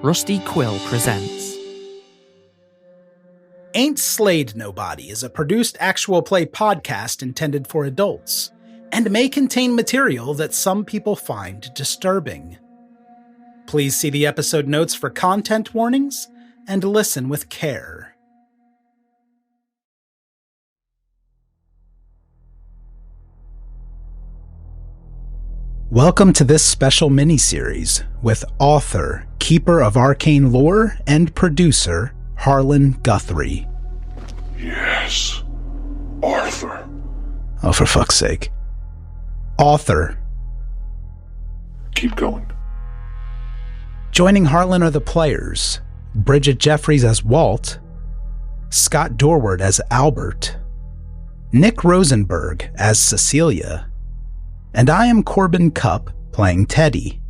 Rusty Quill presents Ain't Slayed Nobody is a produced actual play podcast intended for adults, and may contain material that some people find disturbing. Please see the episode notes for content warnings, and listen with care. Welcome to this special miniseries with author, keeper of arcane lore, and producer, Harlan Guthrie. Yes, Arthur. Oh, for fuck's sake. Author. Keep going. Joining Harlan are the players, Bridget Jeffries as Walt, Scott Dorward as Albert, Nic Rosenberg as Cecilia, and I am Corbin Cupp, playing Teddy.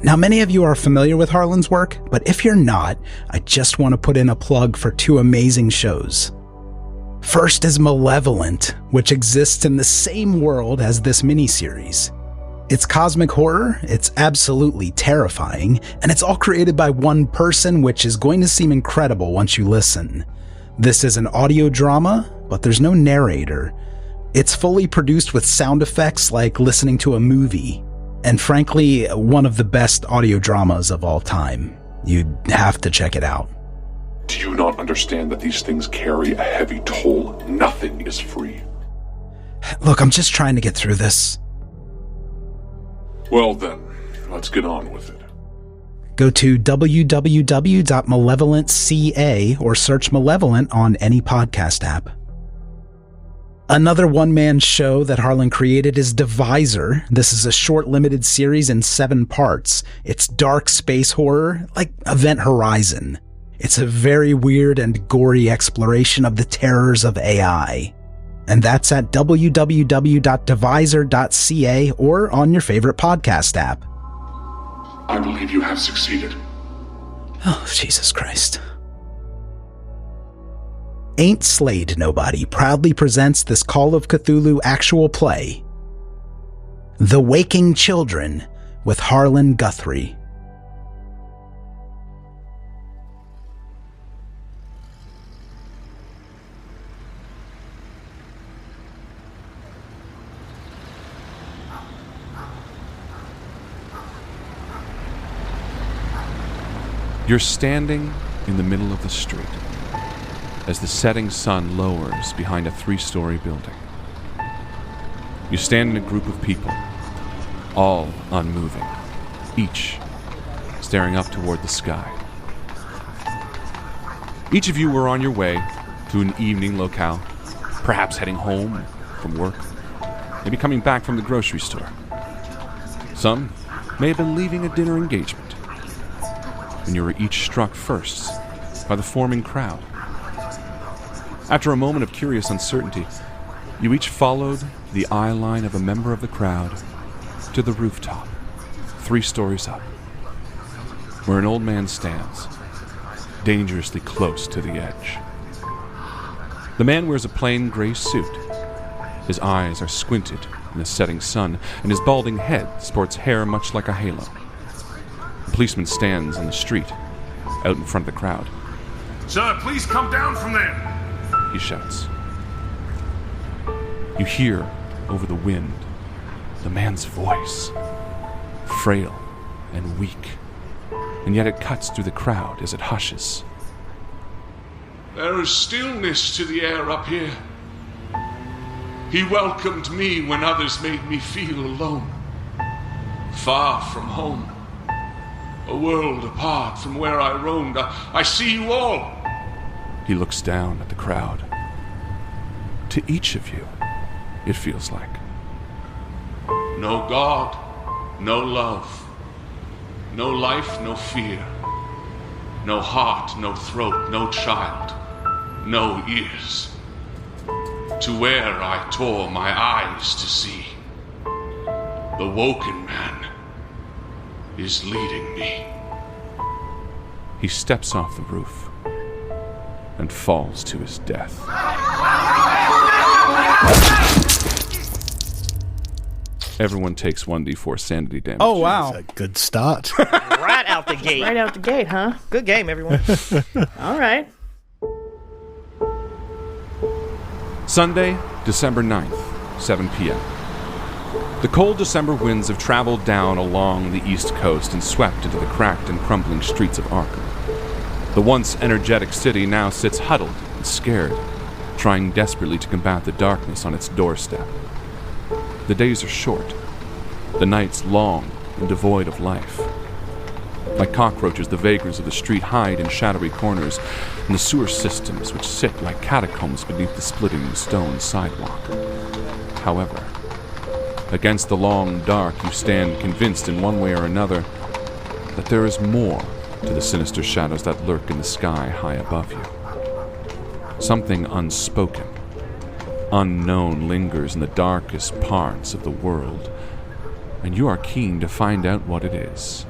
Now, many of you are familiar with Harlan's work, but if you're not, I just want to put in a plug for two amazing shows. First is Malevolent, which exists in the same world as this miniseries. It's cosmic horror, it's absolutely terrifying, and it's all created by one person, which is going to seem incredible once you listen. This is an audio drama, but there's no narrator. It's fully produced with sound effects like listening to a movie, and frankly, one of the best audio dramas of all time. You'd have to check it out. Do you not understand that these things carry a heavy toll? Nothing is free. Look, I'm just trying to get through this. Well then, let's get on with it. Go to www.malevolent.ca or search Malevolent on any podcast app. Another one-man show that Harlan created is Divisor. This is a short limited series in 7 parts. It's dark space horror, like Event Horizon. It's a very weird and gory exploration of the terrors of AI. And that's at www.divisor.ca or on your favorite podcast app. I believe you have succeeded. Oh, Jesus Christ. Ain't Slayed Nobody proudly presents this Call of Cthulhu actual play, The Waking Children, with Harlan Guthrie. You're standing in the middle of the street as the setting sun lowers behind a 3-story building. You stand in a group of people, all unmoving, each staring up toward the sky. Each of you were on your way to an evening locale, perhaps heading home from work, maybe coming back from the grocery store. Some may have been leaving a dinner engagement, when you were each struck first by the forming crowd. After a moment of curious uncertainty, you each followed the eye line of a member of the crowd to the rooftop, 3 stories up, where an old man stands, dangerously close to the edge. The man wears a plain gray suit. His eyes are squinted in the setting sun, and his balding head sports hair much like a halo. A policeman stands on the street, out in front of the crowd. Sir, please come down from there! He shouts. You hear, over the wind, the man's voice, frail and weak, and yet it cuts through the crowd as it hushes. There is stillness to the air up here. He welcomed me when others made me feel alone, far from home, a world apart from where I roamed. I see you all. He looks down at the crowd. To each of you, it feels like. No God, no love, no life, no fear, no heart, no throat, no child, no ears. To where I tore my eyes to see, the woken man is leading me. He steps off the roof and falls to his death. Everyone takes 1d4 sanity damage. Oh, wow. That's a good start. Right out the gate. Right out the gate, huh? Good game, everyone. All right. Sunday, December 9th, 7 p.m. The cold December winds have traveled down along the east coast and swept into the cracked and crumbling streets of Arkham. The once energetic city now sits huddled and scared, trying desperately to combat the darkness on its doorstep. The days are short, the nights long and devoid of life. Like cockroaches, the vagrants of the street hide in shadowy corners in the sewer systems which sit like catacombs beneath the splitting stone sidewalk. However, against the long dark, you stand convinced in one way or another that there is more to the sinister shadows that lurk in the sky high above you. Something unspoken, unknown lingers in the darkest parts of the world, and you are keen to find out what it is.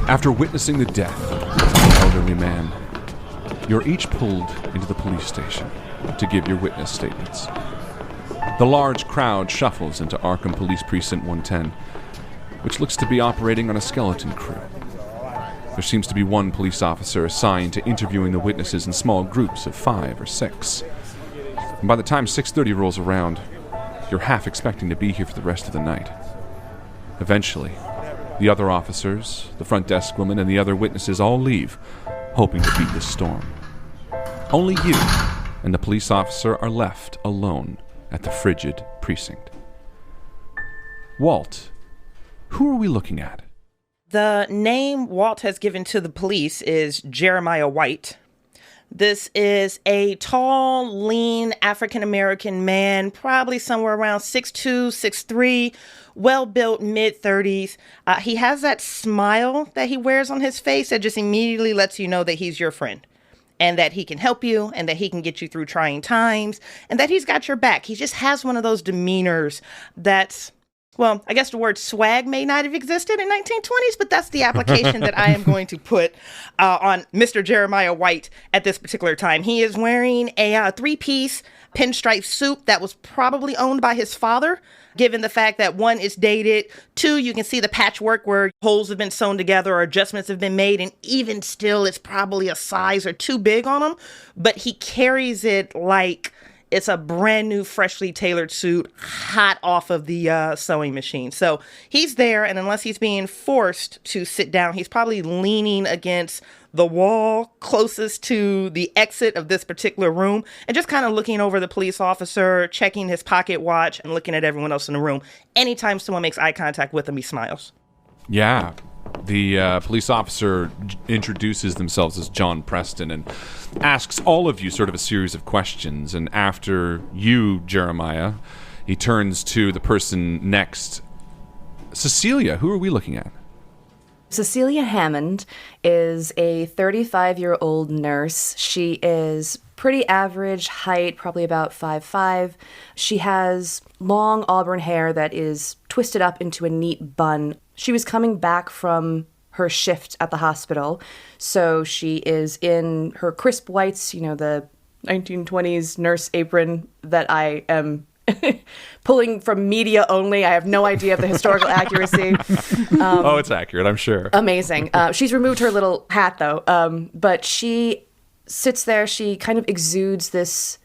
After witnessing the death of an elderly man, you're each pulled into the police station to give your witness statements. The large crowd shuffles into Arkham Police Precinct 110, which looks to be operating on a skeleton crew. There seems to be one police officer assigned to interviewing the witnesses in small groups of 5 or 6. And by the time 6:30 rolls around, you're half expecting to be here for the rest of the night. Eventually, the other officers, the front desk woman, and the other witnesses all leave, hoping to beat the storm. Only you and the police officer are left alone at the frigid precinct. Walt, who are we looking at? The name Walt has given to the police is Jeremiah White. This is a tall, lean African-American man, probably somewhere around 6'2", 6'3", well-built, mid-30s. He has that smile that he wears on his face that just immediately lets you know that he's your friend and that he can help you and that he can get you through trying times and that he's got your back. He just has one of those demeanors that's, well, I guess the word swag may not have existed in 1920s, but that's the application that I am going to put on Mr. Jeremiah White at this particular time. He is wearing a three-piece pinstripe suit that was probably owned by his father, given the fact that 1, it's dated, 2, you can see the patchwork where holes have been sewn together or adjustments have been made, and even still, it's probably a size or 2 big on him, but he carries it like it's a brand new, freshly tailored suit, hot off of the sewing machine. So he's there, and unless he's being forced to sit down, he's probably leaning against the wall closest to the exit of this particular room and just kind of looking over the police officer, checking his pocket watch, and looking at everyone else in the room. Anytime someone makes eye contact with him, he smiles. Yeah. The police officer introduces themselves as John Preston and asks all of you sort of a series of questions. And after you, Jeremiah, he turns to the person next. Cecilia, who are we looking at? Cecilia Hammond is a 35-year-old nurse. She is pretty average height, probably about 5'5". She has long auburn hair that is twisted up into a neat bun. She was coming back from her shift at the hospital, so she is in her crisp whites, you know, the 1920s nurse apron that I am pulling from media only. I have no idea of the historical accuracy. Oh, it's accurate, I'm sure. Amazing. She's removed her little hat, though, but she sits there. She kind of exudes this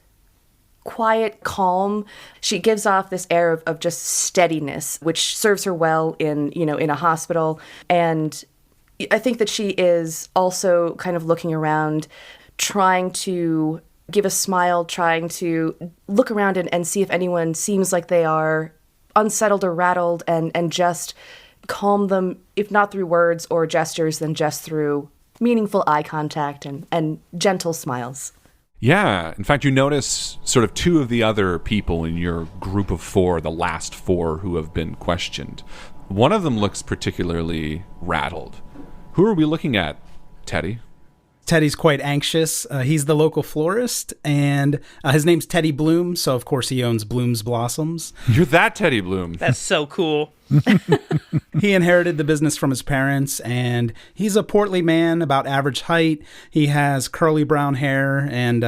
quiet calm. She gives off this air of just steadiness, which serves her well in a hospital. And I think that she is also kind of looking around, trying to give a smile, trying to look around and see if anyone seems like they are unsettled or rattled, and just calm them, if not through words or gestures, then just through meaningful eye contact and gentle smiles. Yeah. In fact, you notice sort of 2 of the other people in your group of 4, the last 4 who have been questioned. One of them looks particularly rattled. Who are we looking at, Teddy? Teddy's quite anxious. He's the local florist, and his name's Teddy Bloom, so of course he owns Bloom's Blossoms. You're that Teddy Bloom. That's so cool. He inherited the business from his parents, and he's a portly man, about average height. He has curly brown hair and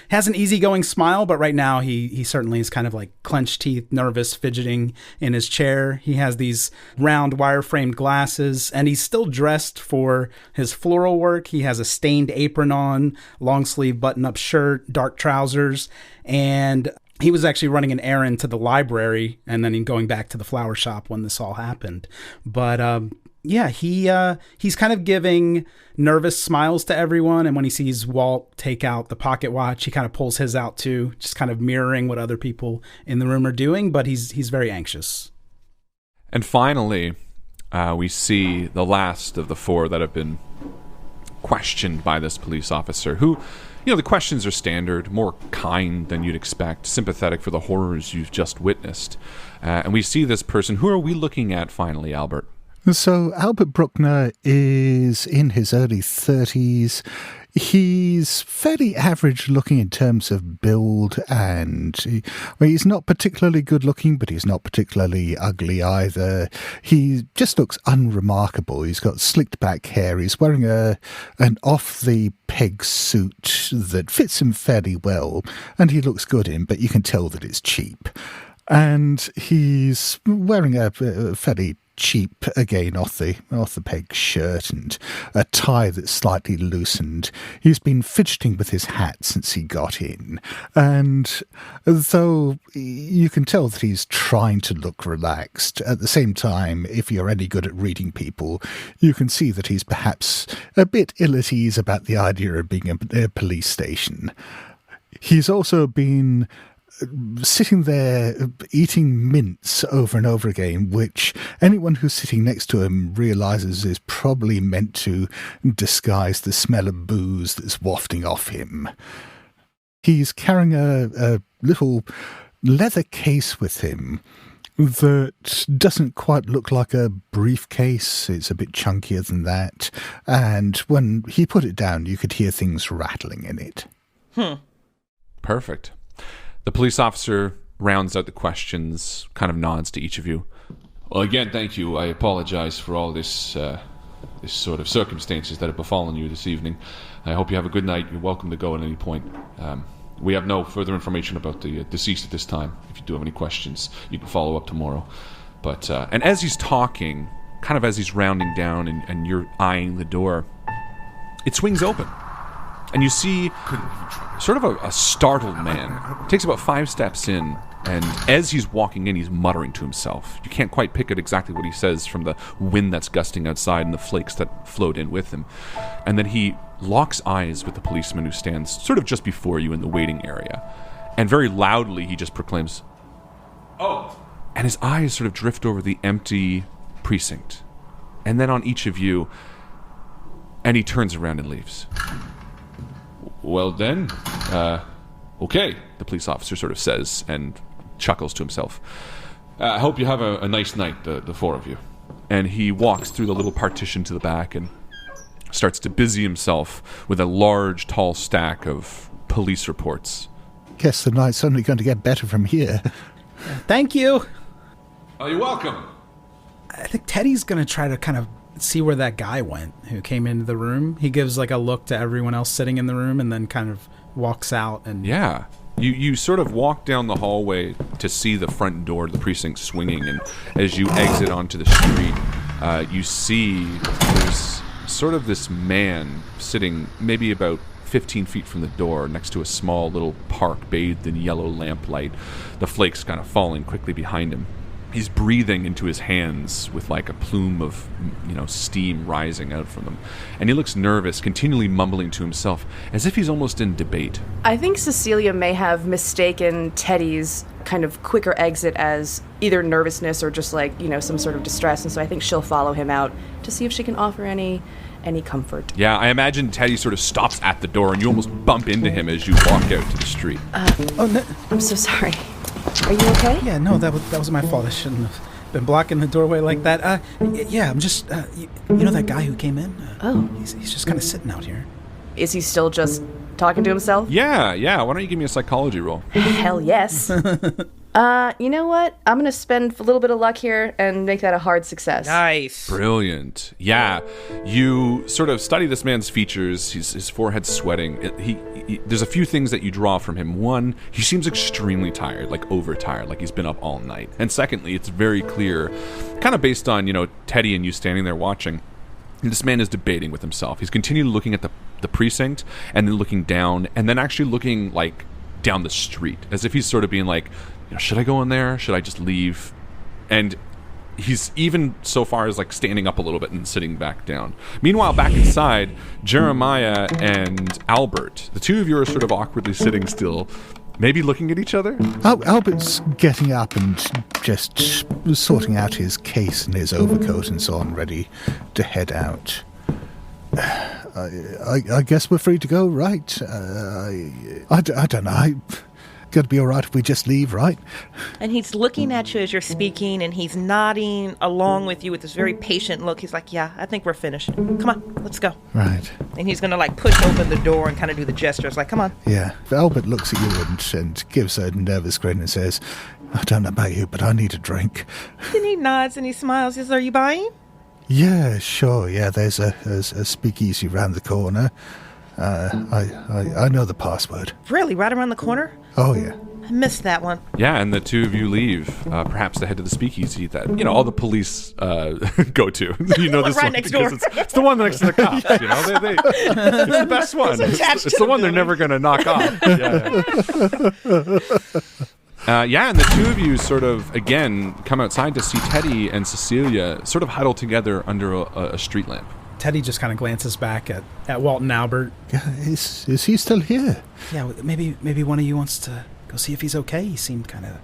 has an easygoing smile, but right now he certainly is kind of like clenched teeth, nervous, fidgeting in his chair. He has these round wire-framed glasses, and he's still dressed for his floral work. He has a stained apron on, long-sleeve button-up shirt, dark trousers, and he was actually running an errand to the library and then going back to the flower shop when this all happened. But he's kind of giving nervous smiles to everyone. And when he sees Walt take out the pocket watch, he kind of pulls his out too, just kind of mirroring what other people in the room are doing. But he's very anxious. And finally, we see the last of the four that have been questioned by this police officer who... the questions are standard, more kind than you'd expect, sympathetic for the horrors you've just witnessed. And we see this person. Who are we looking at finally, Albert? So Albert Bruckner is in his early 30s. He's fairly average looking in terms of build, and he's not particularly good looking, but he's not particularly ugly either. He just looks unremarkable. He's got slicked back hair. He's wearing an off-the-peg suit that fits him fairly well, and he looks good in, but you can tell that it's cheap. And he's wearing a fairly cheap, again, off the peg shirt and a tie that's slightly loosened. He's been fidgeting with his hat since he got in, and though you can tell that he's trying to look relaxed, at the same time, if you're any good at reading people, you can see that he's perhaps a bit ill at ease about the idea of being a police station. He's also been sitting there eating mints over and over again, which anyone who's sitting next to him realizes is probably meant to disguise the smell of booze that's wafting off him. He's carrying a little leather case with him that doesn't quite look like a briefcase. It's a bit chunkier than that, and when he put it down, you could hear things rattling in it. Perfect. The police officer rounds out the questions, kind of nods to each of you. Well, again, thank you. I apologize for all this sort of circumstances that have befallen you this evening. I hope you have a good night. You're welcome to go at any point. We have no further information about the deceased at this time. If you do have any questions, you can follow up tomorrow. But and as he's talking, kind of as he's rounding down and you're eyeing the door, it swings open. And you see sort of a startled man. Takes about 5 steps in, and as he's walking in, he's muttering to himself. You can't quite pick out exactly what he says from the wind that's gusting outside and the flakes that float in with him. And then he locks eyes with the policeman who stands sort of just before you in the waiting area. And very loudly, he just proclaims, "Oh!" And his eyes sort of drift over the empty precinct. And then on each of you, and he turns around and leaves. Well then, okay, the police officer sort of says and chuckles to himself. I hope you have a nice night, the four of you. And he walks through the little partition to the back and starts to busy himself with a large, tall stack of police reports. Guess the night's only going to get better from here. Thank you. Oh, you're welcome. I think Teddy's going to try to kind of see where that guy went who came into the room. He gives like a look to everyone else sitting in the room and then kind of walks out. And yeah, you sort of walk down the hallway to see the front door to the precinct swinging, and as you exit onto the street, you see there's sort of this man sitting maybe about 15 feet from the door next to a small little park bathed in yellow lamplight, the flakes kind of falling quickly behind him. He's breathing into his hands with like a plume of, steam rising out from them. And he looks nervous, continually mumbling to himself, as if he's almost in debate. I think Cecilia may have mistaken Teddy's kind of quicker exit as either nervousness or just some sort of distress. And so I think she'll follow him out to see if she can offer any comfort. Yeah, I imagine Teddy sort of stops at the door and you almost bump into him as you walk out to the street. No. I'm so sorry. Are you okay? Yeah, no, that was my fault. I shouldn't have been blocking the doorway like that. Yeah, I'm just, that guy who came in? Oh. He's just kind of sitting out here. Is he still just talking to himself? Yeah. Why don't you give me a psychology roll? Hell yes. You know what? I'm going to spend a little bit of luck here and make that a hard success. Nice. Brilliant. Yeah. You sort of study this man's features. His forehead's sweating. There's a few things that you draw from him. One, he seems extremely tired, like overtired, like he's been up all night. And secondly, it's very clear, kind of based on, Teddy and you standing there watching, this man is debating with himself. He's continually looking at the precinct and then looking down and then actually looking like down the street as if he's sort of being like, should I go in there? Should I just leave? And he's even so far as like standing up a little bit and sitting back down. Meanwhile, back inside, Jeremiah and Albert, the two of you are sort of awkwardly sitting still, maybe looking at each other. Albert's getting up and just sorting out his case and his overcoat and so on, ready to head out. I guess we're free to go, right? I don't know. Gonna be all right if we just leave, right? And he's looking at you as you're speaking, and he's nodding along with you with this very patient look. He's like, yeah, I think we're finished. Come on, let's go. Right. And he's gonna like push open the door and kind of do the gestures like, come on. Yeah. Albert looks at you and gives a nervous grin and says, I don't know about you, but I need a drink. Then he nods and he smiles. He says, are you buying? Yeah, sure. Yeah, there's a speakeasy round the corner. I know the password. Really? Right around the corner? Oh, yeah. I missed that one. Yeah, and the two of you leave, perhaps to head to the speakeasy that, all the police go to. This right one next because door. it's the one next to the cops, it's the best one. It's the one they're never going to knock off. Yeah, and the two of you sort of, again, come outside to see Teddy and Cecilia sort of huddle together under a street lamp. Teddy just kind of glances back at Walt and Albert. Is he still here? Yeah, maybe one of you wants to go see if he's okay. He seemed kind of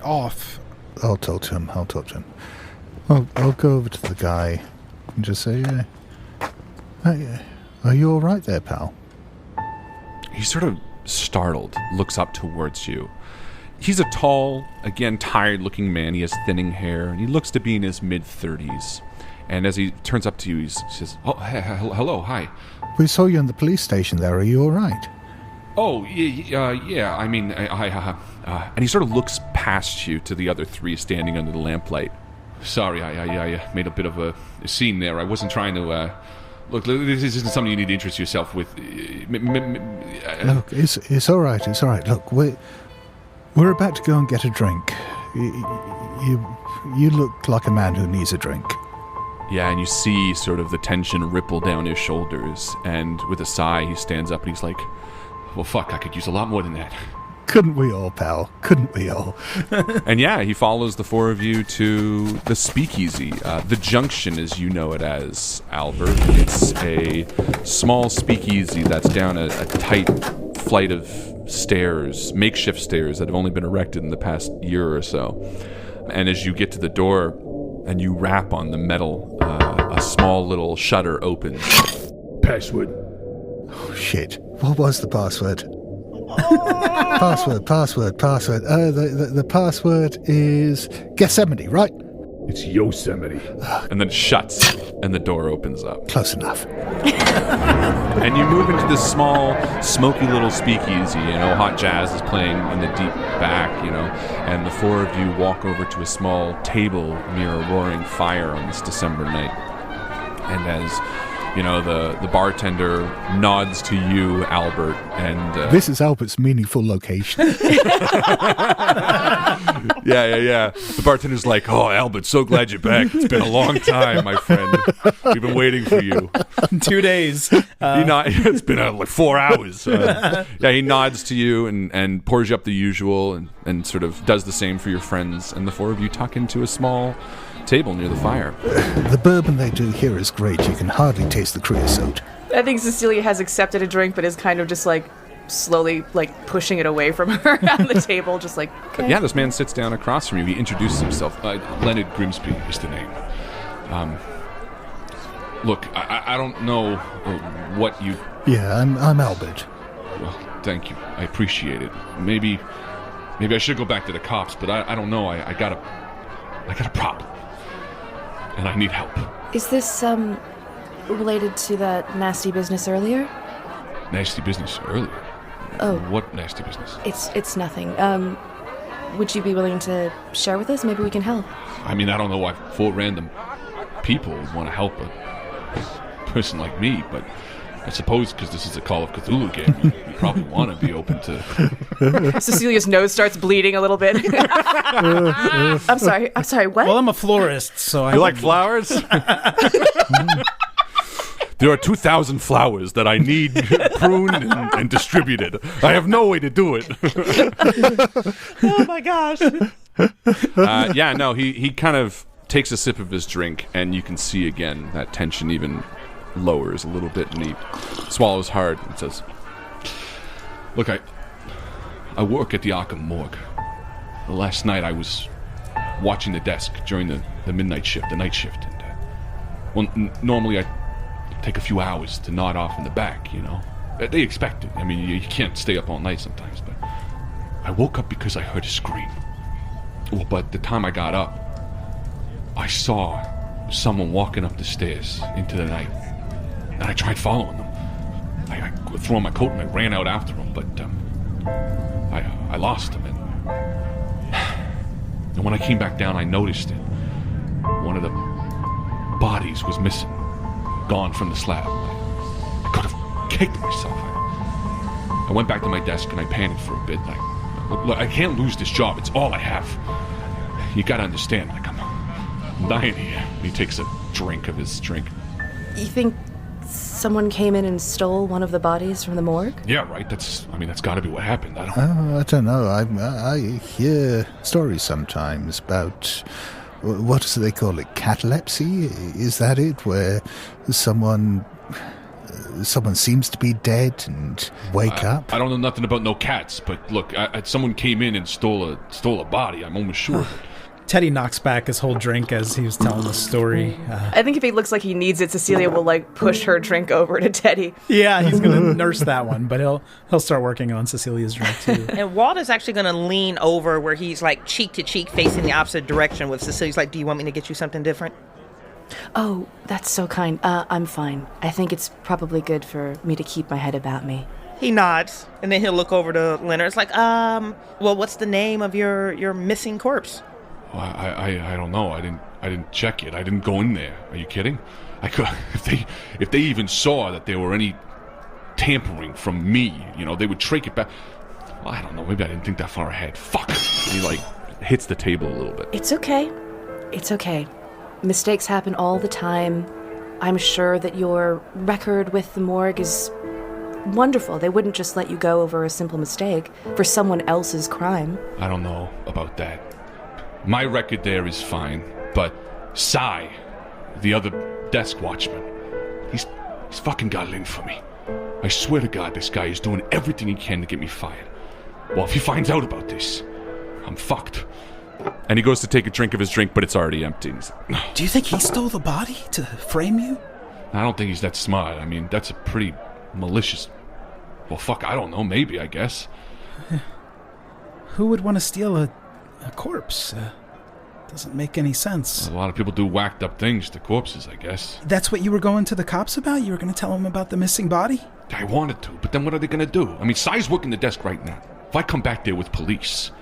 off. I'll talk to him. I'll go over to the guy and just say, hey, are you all right there, pal? He's sort of startled, looks up towards you. He's a tall, again, tired-looking man. He has thinning hair, and he looks to be in his mid-30s. And as he turns up to you, he says, oh, hello, hi. We saw you in the police station there. Are you all right? Oh, yeah, I mean, and he sort of looks past you to the other three standing under the lamplight. Sorry, I made a bit of a scene there. I wasn't trying to, look, this isn't something you need to interest yourself with. Look, it's all right, Look, we're about to go and get a drink. You look like a man who needs a drink. Yeah, and you see sort of the tension ripple down his shoulders, and with a sigh, he stands up and he's like, well, fuck, I could use a lot more than that. Couldn't we all, pal? Couldn't we all? And yeah, he follows the four of you to the speakeasy, the Junction, as you know it as, Albert. It's a small speakeasy that's down a tight flight of stairs, makeshift stairs that have only been erected in the past year or so. And as you get to the door and you rap on the metal, a small little shutter opens. Password. Oh, shit. What was the password? Password. The password is Gethsemane, right? It's Yosemite. And then it shuts, and the door opens up. Close enough. And you move into this small, smoky little speakeasy. Hot jazz is playing in the deep back, and the four of you walk over to a small table near a roaring fire on this December night. And as the bartender nods to you, Albert, and this is Albert's meaningful location. Yeah. The bartender's like, "Oh, Albert, so glad you're back. It's been a long time, my friend. We've been waiting for you." 2 days. It's been like 4 hours. He nods to you and pours you up the usual, and sort of does the same for your friends. And the four of you tuck into a small table near the fire. The bourbon they do here is great. You can hardly taste the creosote. I think Cecilia has accepted a drink, but is kind of just like slowly like pushing it away from her on the table, just like, okay. Yeah, this man sits down across from you. He introduces himself. Leonard Grimsby is the name. Look, I don't know what you... Yeah, I'm Albert. Well, thank you. I appreciate it. Maybe I should go back to the cops, but I don't know. I got a problem. And I need help. Is this, related to that nasty business earlier? nasty business earlier. Oh. What nasty business? It's nothing. Would you be willing to share with us? Maybe we can help. I mean, I don't know why 4 random people would want to help a person like me, but I suppose because this is a Call of Cthulhu game, you probably want to be open to... Cecilia's nose starts bleeding a little bit. I'm sorry, what? Well, I'm a florist, so You like flowers? There are 2,000 flowers that I need pruned and distributed. I have no way to do it. Oh my gosh. He kind of takes a sip of his drink, and you can see again that tension even lowers a little bit, and he swallows hard and says, "Look, I work at the Arkham Morgue. Last night I was watching the desk during the midnight shift, the night shift. And, normally I take a few hours to nod off in the back, you know. They expect it. I mean, you can't stay up all night sometimes, but I woke up because I heard a scream. Well, but the time I got up, I saw someone walking up the stairs into the night, and I tried following them. I threw on my coat and I ran out after them, but I lost them. And when I came back down, I noticed it. One of the bodies was missing, gone from the slab. I could have kicked myself. I went back to my desk and I panicked for a bit. Look, I can't lose this job. It's all I have. You gotta understand, like, I'm dying here. He takes a drink of his drink. You think someone came in and stole one of the bodies from the morgue? Yeah, right. That's gotta be what happened. I don't know. I hear stories sometimes about, what do they call it, catalepsy? Is that it? Where someone seems to be dead and wake up? I don't know nothing about no cats, but look, someone came in and stole a body. I'm almost sure. Teddy knocks back his whole drink as he was telling the story. I think if he looks like he needs it, Cecilia will push her drink over to Teddy. Yeah, he's gonna nurse that one, but he'll start working on Cecilia's drink too. And Walt is actually gonna lean over where he's cheek to cheek, facing the opposite direction with Cecilia's do you want me to get you something different? Oh, that's so kind. I'm fine. I think it's probably good for me to keep my head about me. He nods, and then he'll look over to Leonard. It's well, what's the name of your missing corpse? Well, I don't know. I didn't check it. I didn't go in there. Are you kidding? I could if they even saw that there were any tampering from me, they would track it back. Well, I don't know. Maybe I didn't think that far ahead. Fuck. And he hits the table a little bit. It's okay. It's okay. Mistakes happen all the time. I'm sure that your record with the morgue is wonderful. They wouldn't just let you go over a simple mistake for someone else's crime. I don't know about that. My record there is fine, but Cy, the other desk watchman, he's fucking got it in for me. I swear to God, this guy is doing everything he can to get me fired. Well, if he finds out about this, I'm fucked. And he goes to take a drink of his drink, but it's already empty. Do you think he stole the body to frame you? I don't think he's that smart. I mean, that's a pretty malicious... Well, fuck, I don't know. Maybe, I guess. Who would want to steal a corpse? Doesn't make any sense. A lot of people do whacked up things to corpses, I guess. That's what you were going to the cops about? You were going to tell them about the missing body? I wanted to, but then what are they going to do? I mean, Cy's working the desk right now. If I come back there with police,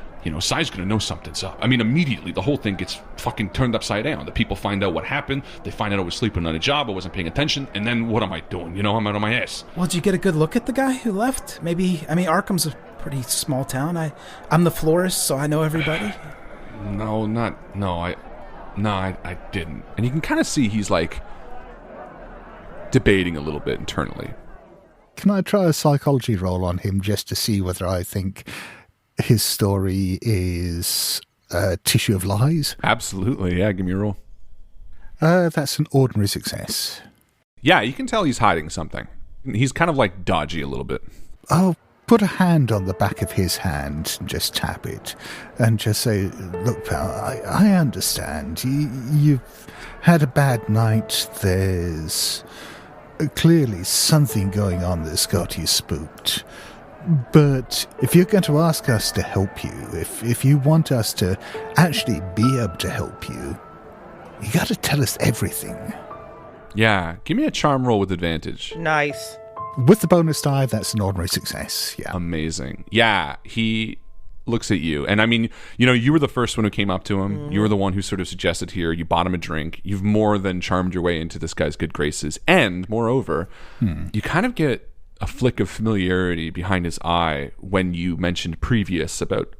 Cy's going to know something's up. I mean, immediately, the whole thing gets fucking turned upside down. The people find out what happened. They find out I was sleeping on a job. I wasn't paying attention. And then what am I doing? I'm out on my ass. Well, did you get a good look at the guy who left? Maybe, Arkham's a pretty small town. I'm the florist, so I know everybody. I didn't. And you can kind of see he's debating a little bit internally. Can I try a psychology roll on him just to see whether I think his story is a tissue of lies? Absolutely, yeah, give me a roll. That's an ordinary success. Yeah, you can tell he's hiding something. He's kind of dodgy a little bit. I'll put a hand on the back of his hand and just tap it and just say, look, pal, I understand. You've had a bad night. There's clearly something going on that's got you spooked. But if you're going to ask us to help you, if you want us to actually be able to help you, you got to tell us everything. Yeah, give me a charm roll with advantage. Nice. With the bonus die, that's an ordinary success. Yeah. Amazing. Yeah, he looks at you. And I mean, you were the first one who came up to him. Mm-hmm. You were the one who sort of suggested here. You bought him a drink. You've more than charmed your way into this guy's good graces. And moreover, you kind of get a flick of familiarity behind his eye when you mentioned previous about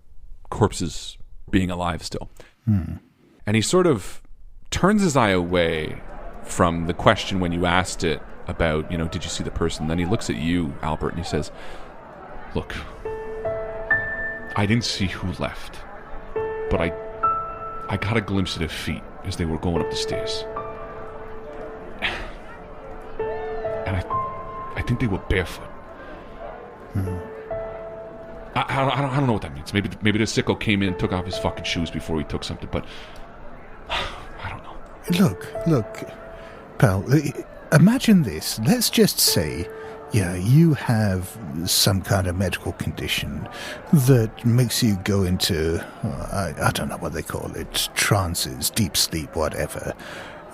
corpses being alive still. And he sort of turns his eye away from the question when you asked it about, did you see the person? Then he looks at you, Albert, and he says, look, I didn't see who left, but I got a glimpse of their feet as they were going up the stairs. And I think they were barefoot. I don't know what that means. Maybe the sicko came in and took off his fucking shoes before he took something, but I don't know. Look, pal, imagine this. Let's just say, you have some kind of medical condition that makes you go into, I don't know what they call it, trances, deep sleep, whatever.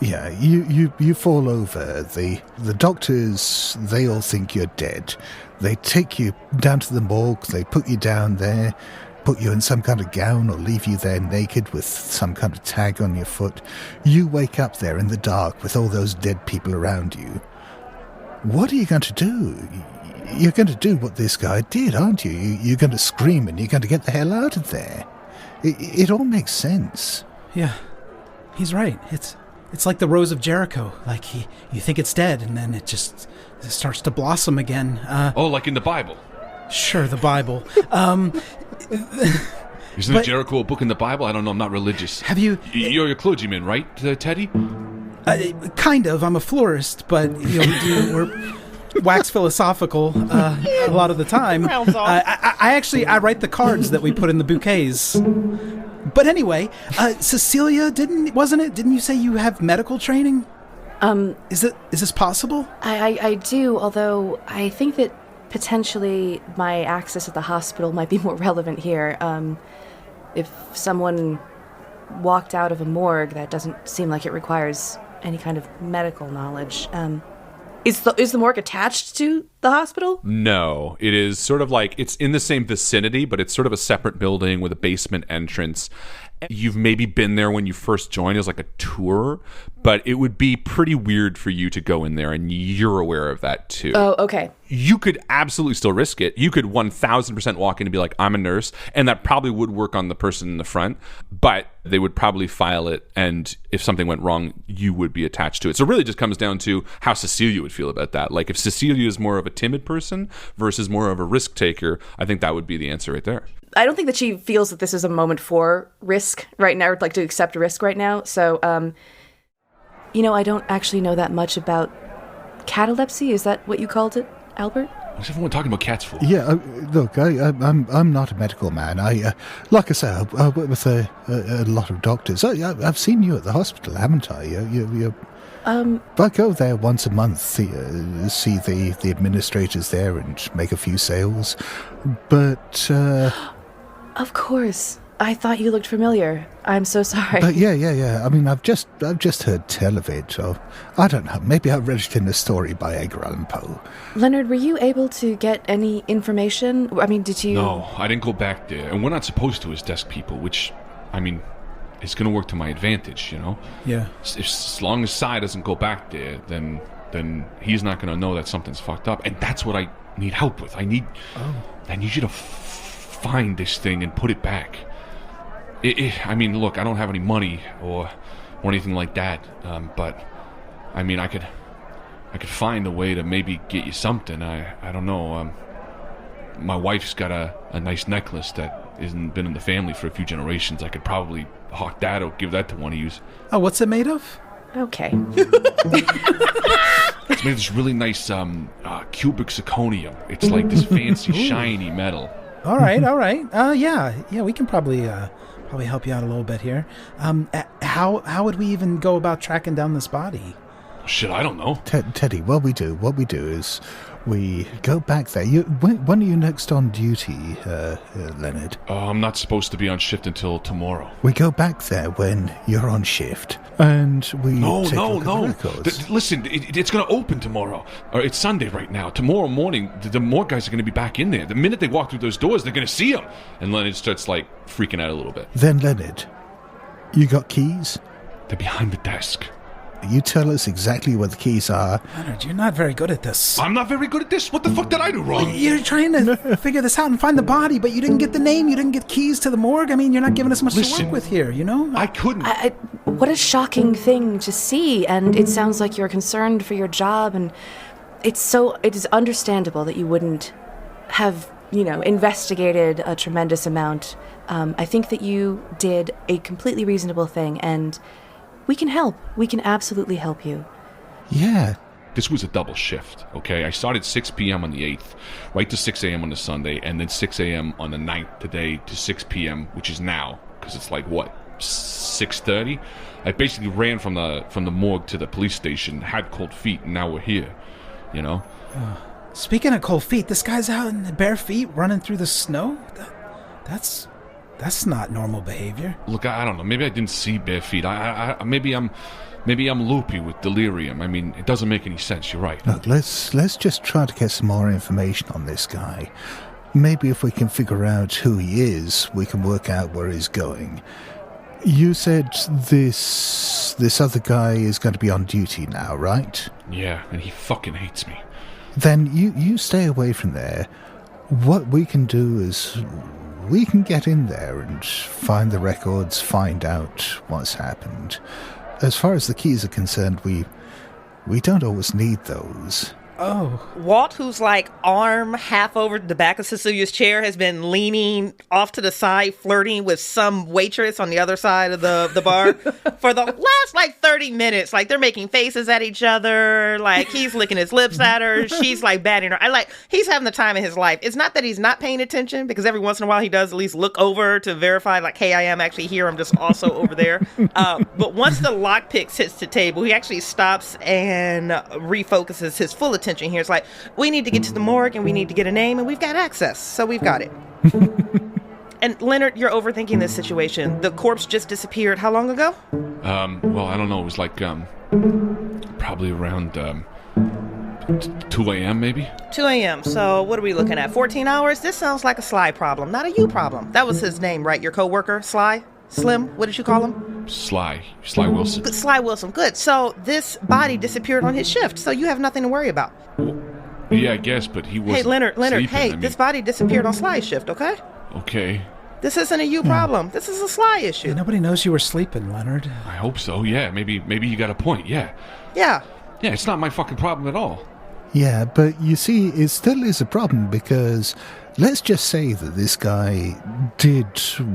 Yeah, you fall over. The doctors, they all think you're dead. They take you down to the morgue, they put you down there, put you in some kind of gown or leave you there naked with some kind of tag on your foot. You wake up there in the dark with all those dead people around you. What are you going to do? You're going to do what this guy did, aren't you? You're going to scream and you're going to get the hell out of there. It all makes sense. Yeah, he's right. It's like the Rose of Jericho. Like you think it's dead, and then it starts to blossom again. Like in the Bible? Sure, the Bible. Isn't Jericho a book in the Bible? I don't know. I'm not religious. Have you... You're a clergyman, right, Teddy? Kind of. I'm a florist, but we're wax philosophical a lot of the time. I write the cards that we put in the bouquets. But anyway, Cecilia, didn't you say you have medical training? Is this possible? I do, although I think that potentially my access at the hospital might be more relevant here. If someone walked out of a morgue, that doesn't seem like it requires any kind of medical knowledge. Is the morgue attached to the hospital? No, it is sort of like it's in the same vicinity, but it's sort of a separate building with a basement entrance. You've maybe been there when you first joined as like a tour, but it would be pretty weird for you to go in there, and you're aware of that too. Oh, okay. You could absolutely still risk it. You could 1000% walk in and be like, I'm a nurse, and that probably would work on the person in the front, but they would probably file it, and if something went wrong, you would be attached to it. So it really just comes down to how Cecilia would feel about that. Like if Cecilia is more of a timid person versus more of a risk taker, I think that would be the answer right there. I don't think that she feels that this is a moment for risk right now, or like to accept risk right now. So, I don't actually know that much about catalepsy. Is that what you called it, Albert? What's everyone talking about cats for? Yeah, look, I'm not a medical man. Like I say, I work with a lot of doctors. I've seen you at the hospital, haven't I? I go there once a month, see the administrators there and make a few sales. But of course, I thought you looked familiar. I'm so sorry. But yeah. I mean, I've just heard tell of it. So I don't know. Maybe I read it in a story by Edgar Allan Poe. Leonard, were you able to get any information? I mean, did you? No, I didn't go back there, and we're not supposed to as desk people. Which, I mean, it's going to work to my advantage, Yeah. As long as Cy doesn't go back there, then he's not going to know that something's fucked up, and that's what I need help with. I need you to find this thing and put it back. I mean, look, I don't have any money or anything like that, but I mean, I could find a way to maybe get you something. I don't know. My wife's got a nice necklace that hasn't been in the family for a few generations. I could probably hawk that or give that to one of you. Oh, what's it made of? Okay. It's made of this really nice cubic zirconium. It's like this fancy, shiny metal. All right. Yeah, we can probably help you out a little bit here. How would we even go about tracking down this body? Shit, I don't know. Teddy, what we do is we go back there. When are you next on duty, Leonard? I'm not supposed to be on shift until tomorrow. We go back there when you're on shift, and we take a look at the records. Listen, it's going to open tomorrow. It's Sunday right now. Tomorrow morning, the Morgue guys are going to be back in there. The minute they walk through those doors, they're going to see them. And Leonard starts, freaking out a little bit. Then, Leonard, you got keys? They're behind the desk. You tell us exactly where the keys are. Leonard, you're not very good at this. I'm not very good at this? What the fuck did I do wrong? You're trying to figure this out and find the body, but you didn't get the name, you didn't get keys to the morgue. I mean, you're not giving us much to work with here, you know? I couldn't. What a shocking thing to see, and it sounds like you're concerned for your job, and it is understandable that you wouldn't have, investigated a tremendous amount. I think that you did a completely reasonable thing, and we can help. We can absolutely help you. Yeah. This was a double shift, okay? I started 6 p.m. on the 8th, right to 6 a.m. on the Sunday, and then 6 a.m. on the 9th today to 6 p.m., which is now, because it's 6:30? I basically ran from the morgue to the police station, had cold feet, and now we're here, Speaking of cold feet, this guy's out in the bare feet running through the snow? That's not normal behavior. Look, I don't know. Maybe I didn't see bare feet. Maybe I'm loopy with delirium. I mean, it doesn't make any sense. You're right. Look, let's just try to get some more information on this guy. Maybe if we can figure out who he is, we can work out where he's going. You said this other guy is going to be on duty now, right? Yeah, and he fucking hates me. Then you stay away from there. What we can do is we can get in there and find the records, find out what's happened. As far as the keys are concerned, we don't always need those. Oh. Walt, who's arm half over the back of Cecilia's chair, has been leaning off to the side, flirting with some waitress on the other side of the bar for the last 30 minutes. They're making faces at each other. He's licking his lips at her. She's batting her. He's having the time of his life. It's not that he's not paying attention, because every once in a while he does at least look over to verify, hey, I am actually here. I'm just also over there. But once the lockpicks hits the table, he actually stops and refocuses his full attention here. It's we need to get to the morgue and we need to get a name, and we've got access, so we've got it. And Leonard, you're overthinking this situation. The corpse just disappeared how long ago? Well, I don't know. It was probably around 2 a.m. maybe? 2 a.m. So what are we looking at? 14 hours? This sounds like a Sly problem, not a you problem. That was his name, right? Your coworker, Sly? Slim? What did you call him? Sly Wilson. Good, Sly Wilson, good. So this body disappeared on his shift, so you have nothing to worry about. Yeah, I guess, but he wasn't. Hey, Leonard, sleeping. This body disappeared on Sly's shift, okay? Okay. This isn't a you problem. This is a Sly issue. Yeah, nobody knows you were sleeping, Leonard. I hope so, yeah. Maybe you got a point, yeah. Yeah. Yeah, it's not my fucking problem at all. Yeah, but you see, it still is a problem, because let's just say that this guy did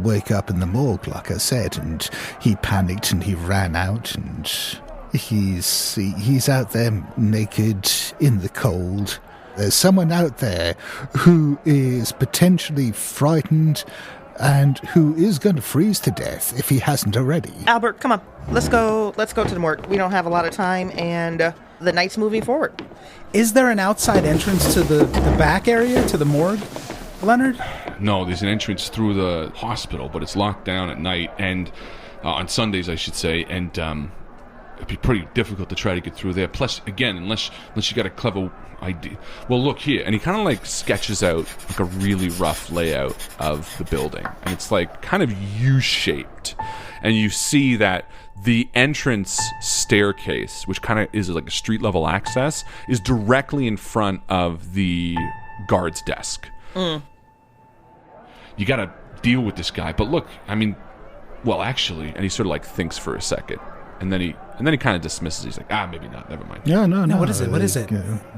wake up in the morgue, like I said, and he panicked and he ran out, and he's out there naked in the cold. There's someone out there who is potentially frightened and who is going to freeze to death if he hasn't already. Albert, come on. Let's go to the morgue. We don't have a lot of time, and the night's moving forward. Is there an outside entrance to the back area, to the morgue, Leonard? No, there's an entrance through the hospital, but it's locked down at night, and on Sundays, I should say, and it'd be pretty difficult to try to get through there. Plus, again, unless you got a clever idea. Well, look here, and he kind of sketches out a really rough layout of the building, and it's kind of U-shaped, and you see that the entrance staircase, which kind of is a street level access, is directly in front of the guard's desk. You got to deal with this guy, but look, I mean, well, actually, and he sort of thinks for a second, and then he kind of dismisses. He's maybe not. Never mind. No. What is it? What is it?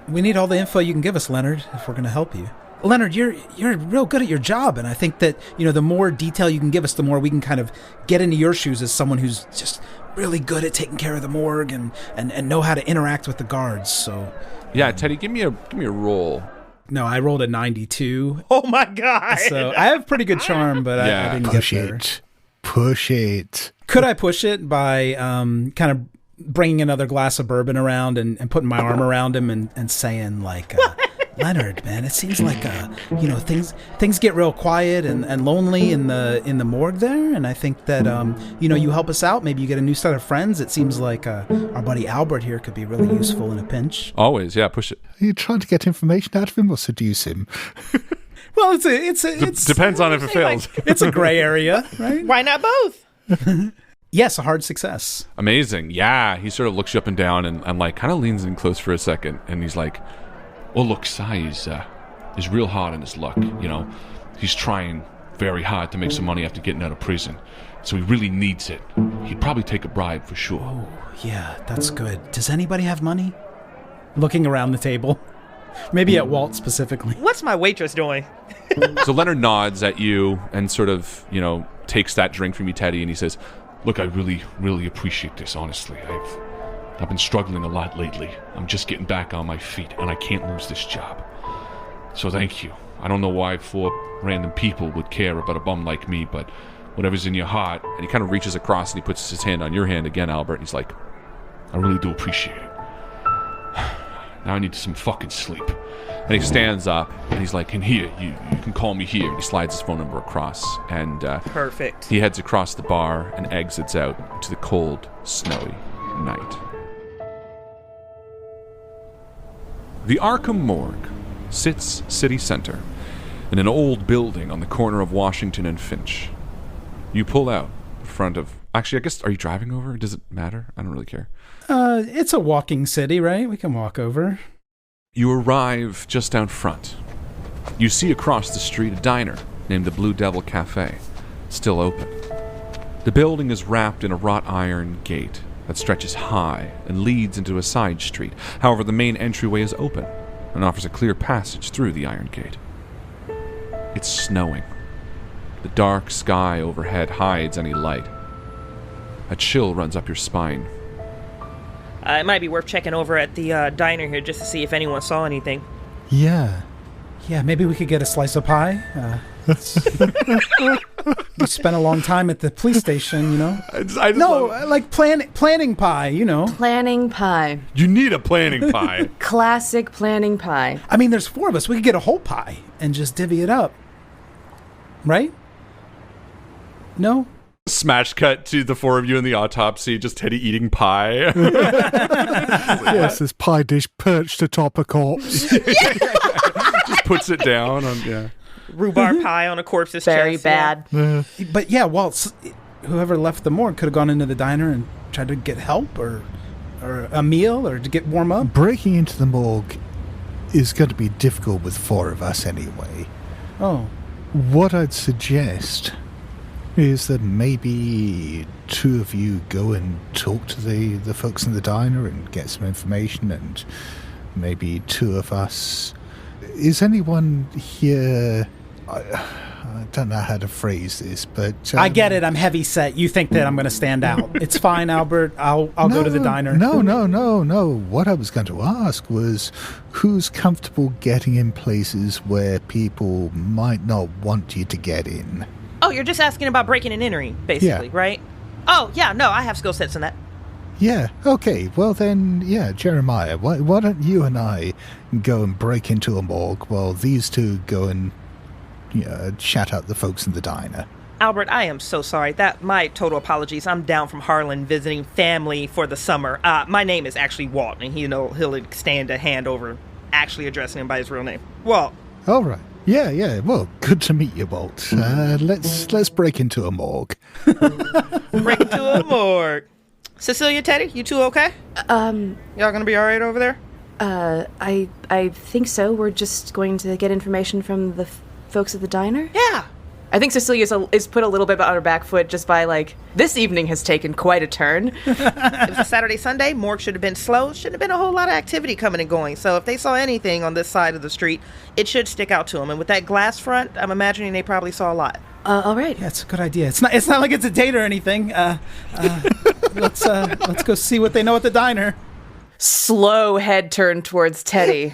We need all the info you can give us, Leonard, if we're going to help you. Leonard, you're real good at your job, and I think that the more detail you can give us, the more we can kind of get into your shoes as someone who's just really good at taking care of the morgue and know how to interact with the guards. So yeah, Teddy, give me a roll. No, I rolled a 92. Oh my God! So I have pretty good charm, but I didn't push get there. Push it. Could I push it by kind of bringing another glass of bourbon around and putting my arm around him and saying, like, Leonard, man, it seems like, things get real quiet and lonely in the morgue there. And I think that, you help us out. Maybe you get a new set of friends. It seems like our buddy Albert here could be really useful in a pinch. Always, yeah, push it. Are you trying to get information out of him or seduce him? Well, it's depends on if it fails. It's a gray area, right? Why not both? Yes, a hard success. Amazing. Yeah, he sort of looks you up and down and like kind of leans in close for a second, and he's like, "Well, look, Sai is real hard on his luck. He's trying very hard to make some money after getting out of prison, so he really needs it. He'd probably take a bribe for sure." Oh, yeah, that's good. Does anybody have money? Looking around the table. Maybe at Walt specifically. What's my waitress doing? So Leonard nods at you and sort of, takes that drink from you, Teddy, and he says, "Look, I really, really appreciate this, honestly. I've been struggling a lot lately. I'm just getting back on my feet, and I can't lose this job. So thank you. I don't know why 4 random people would care about a bum like me, but whatever's in your heart." And he kind of reaches across and he puts his hand on your hand again, Albert, and he's like, "I really do appreciate it. Now I need some fucking sleep." And he stands up and he's like, "And here, you can call me here." And he slides his phone number across, and Perfect. he heads across the bar and exits out to the cold, snowy night. The Arkham Morgue sits city center in an old building on the corner of Washington and Finch. You pull out in front of... Actually, I guess, are you driving over? Does it matter? I don't really care. It's a walking city, right? We can walk over. You arrive just down front. You see across the street a diner named the Blue Devil Cafe, still open. The building is wrapped in a wrought iron gate that stretches high and leads into a side street. However, the main entryway is open and offers a clear passage through the iron gate. It's snowing. The dark sky overhead hides any light. A chill runs up your spine. It might be worth checking over at the diner here just to see if anyone saw anything. Yeah. Yeah, maybe we could get a slice of pie. We spent a long time at the police station, like planning pie, Planning pie. You need a planning pie. Classic planning pie. I mean, there's 4 of us. We could get a whole pie and just divvy it up. Right? No? Smash cut to the 4 of you in the autopsy, just Teddy eating pie. Yes, this pie dish perched atop a corpse. Just puts it down on, Rhubarb pie on a corpse's Very chest. bad. Yeah. But yeah, Walt, whoever left the morgue could have gone into the diner and tried to get help or a meal or to get warm up. Breaking into the morgue is going to be difficult with 4 of us anyway. Oh. What I'd suggest is that maybe 2 of you go and talk to the folks in the diner and get some information, and maybe 2 of us... Is anyone here... I don't know how to phrase this, but... I get it. I'm heavy set. You think that I'm going to stand out. It's fine, Albert. I'll go to the diner. No. What I was going to ask was who's comfortable getting in places where people might not want you to get in? Oh, you're just asking about breaking and entering, basically, right? Oh, yeah, no, I have skill sets in that. Yeah, okay. Well then, yeah, Jeremiah, why don't you and I go and break into a morgue while these 2 go and chat out the folks in the diner? Albert, I am so sorry. My total apologies. I'm down from Harlan visiting family for the summer. My name is actually Walt, and he'll extend a hand over actually addressing him by his real name. Walt. All right. Yeah. Well, good to meet you, Walt. Let's break into a morgue. Break into a morgue. Cecilia, Teddy, you 2 okay? Y'all gonna be all right over there? I think so. We're just going to get information from the folks at the diner? Yeah. I think Cecilia is put a little bit on her back foot just by, this evening has taken quite a turn. It was a Saturday, Sunday. Morgue should have been slow. Shouldn't have been a whole lot of activity coming and going. So if they saw anything on this side of the street, it should stick out to them. And with that glass front, I'm imagining they probably saw a lot. All right. Yeah, it's a good idea. It's not like it's a date or anything. Let's go see what they know at the diner. Slow head turn towards Teddy.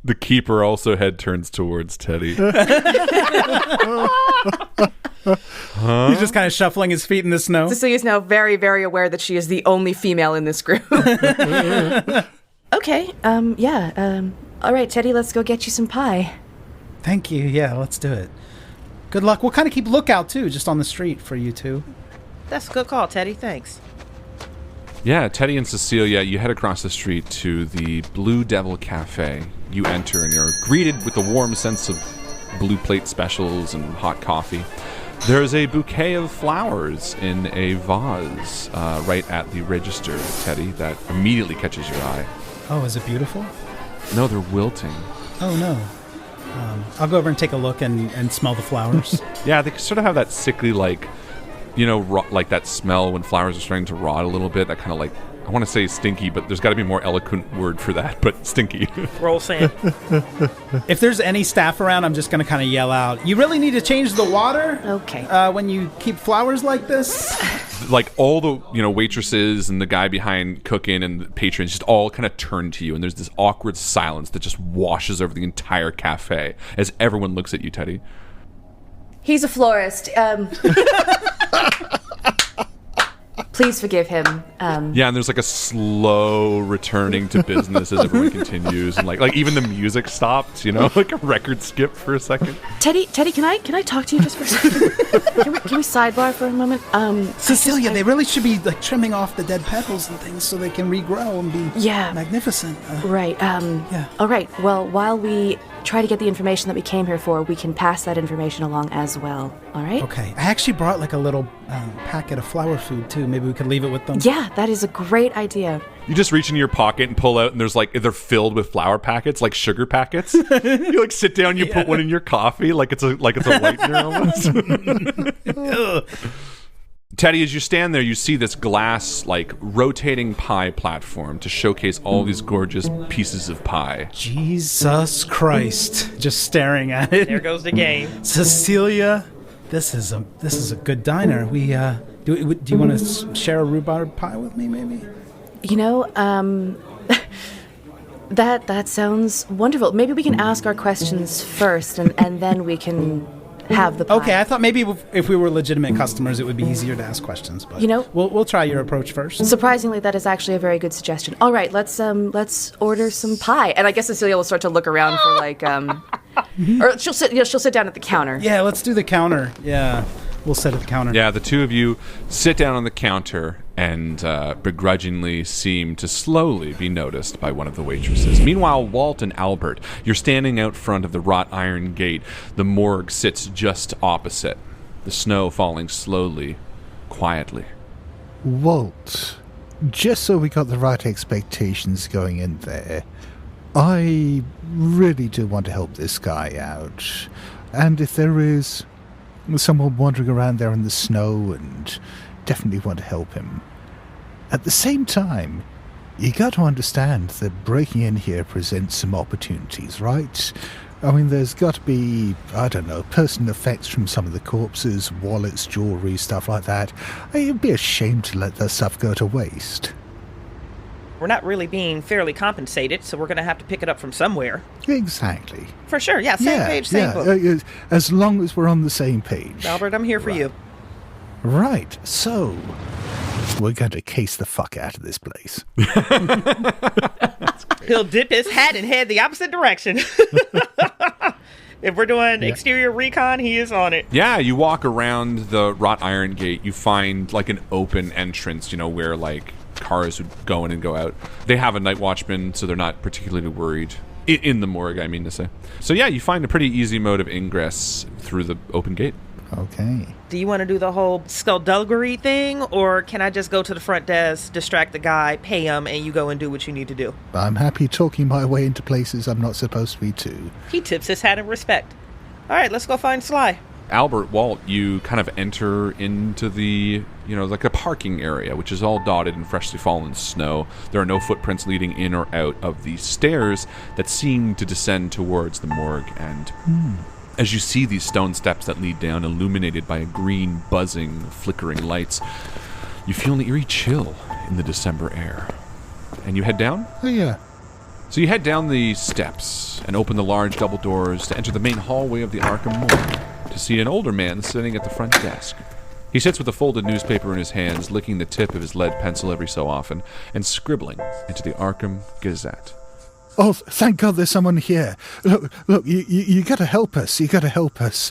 The keeper also head turns towards Teddy. He's just kind of shuffling his feet in the snow. Cecilia's now very, very aware that she is the only female in this group. Okay, all right, Teddy, let's go get you some pie. Thank you. Yeah, let's do it. Good luck. We'll kind of keep lookout, too, just on the street for you two. That's a good call, Teddy. Thanks. Yeah, Teddy and Cecilia, you head across the street to the Blue Devil Cafe. You enter and you're greeted with the warm sense of blue plate specials and hot coffee. There's a bouquet of flowers in a vase right at the register, Teddy, that immediately catches your eye. Oh, is it beautiful? No, they're wilting. Oh, no. I'll go over and take a look and smell the flowers. Yeah, they sort of have that sickly, like, like that smell when flowers are starting to rot a little bit. That kind of like, I want to say stinky, but there's got to be a more eloquent word for that, but stinky. Roll sand. If there's any staff around, I'm just going to kind of yell out, "You really need to change the water?" Okay. When you keep flowers like this? Like all the, waitresses and the guy behind cooking and the patrons just all kind of turn to you, and there's this awkward silence that just washes over the entire cafe as everyone looks at you, Teddy. He's a florist. Please forgive him. Yeah, and there's like a slow returning to business as everyone continues, and like even the music stopped, like a record skip for a second. Teddy, can I talk to you just for a second? Can we sidebar for a moment? Cecilia, they really should be like trimming off the dead petals and things so they can regrow and be magnificent. Right. All right. Well, while we try to get the information that we came here for, we can pass that information along as well. All right? Okay. I actually brought like a little packet of flower food too. Maybe we could leave it with them. Yeah, that is a great idea. You just reach into your pocket and pull out, and there's like, they're filled with flour packets, like sugar packets. You like sit down, you put one in your coffee, like it's a whitener almost. Teddy, as you stand there, you see this glass, like, rotating pie platform to showcase all these gorgeous pieces of pie. Jesus Christ. Just staring at it. There goes the game. Cecilia, this is a good diner. We, do you want to share a rhubarb pie with me, maybe? That sounds wonderful. Maybe we can ask our questions first, and then we can have the pie. Okay, I thought maybe if we were legitimate customers, it would be easier to ask questions. But we'll try your approach first. Surprisingly, that is actually a very good suggestion. All right, let's order some pie. And I guess Cecilia will start to look around for like or she'll sit down at the counter. Yeah, let's do the counter. Yeah, we'll sit at the counter. Yeah, the two of you sit down on the counter and begrudgingly seem to slowly be noticed by one of the waitresses. Meanwhile, Walt and Albert, you're standing out front of the wrought iron gate. The morgue sits just opposite, the snow falling slowly, quietly. Walt, just so we got the right expectations going in there, I really do want to help this guy out. And if there is someone wandering around there in the snow, and definitely want to help him. At the same time, you got to understand that breaking in here presents some opportunities, right? I mean, there's got to be, I don't know, personal effects from some of the corpses, wallets, jewelry, stuff like that. It'd be a shame to let that stuff go to waste. We're not really being fairly compensated, so we're going to have to pick it up from somewhere. Exactly. For sure, yeah, same page, same book. As long as we're on the same page. Albert, I'm here for you. Right, so we're going to case the fuck out of this place. He'll dip his hat and head the opposite direction. If we're doing exterior recon, he is on it. Yeah, you walk around the wrought iron gate, you find like an open entrance, where like cars would go in and go out. They have a night watchman, so they're not particularly worried. In the morgue, I mean to say. So yeah, you find a pretty easy mode of ingress through the open gate. Okay. Do you want to do the whole skullduggery thing, or can I just go to the front desk, distract the guy, pay him, and you go and do what you need to do? I'm happy talking my way into places I'm not supposed to be to. He tips his hat in respect. All right, let's go find Sly. Albert, Walt, you kind of enter into the, like a parking area, which is all dotted in freshly fallen snow. There are no footprints leading in or out of the stairs that seem to descend towards the morgue. And as you see these stone steps that lead down, illuminated by a green, buzzing, flickering lights, you feel an eerie chill in the December air. And you head down? Oh, yeah. So you head down the steps and open the large double doors to enter the main hallway of the Arkham morgue. to see an older man sitting at the front desk. He sits with a folded newspaper in his hands, licking the tip of his lead pencil every so often, and scribbling into the Arkham Gazette. Oh, thank God there's someone here. Look, you got to help us. You got to help us.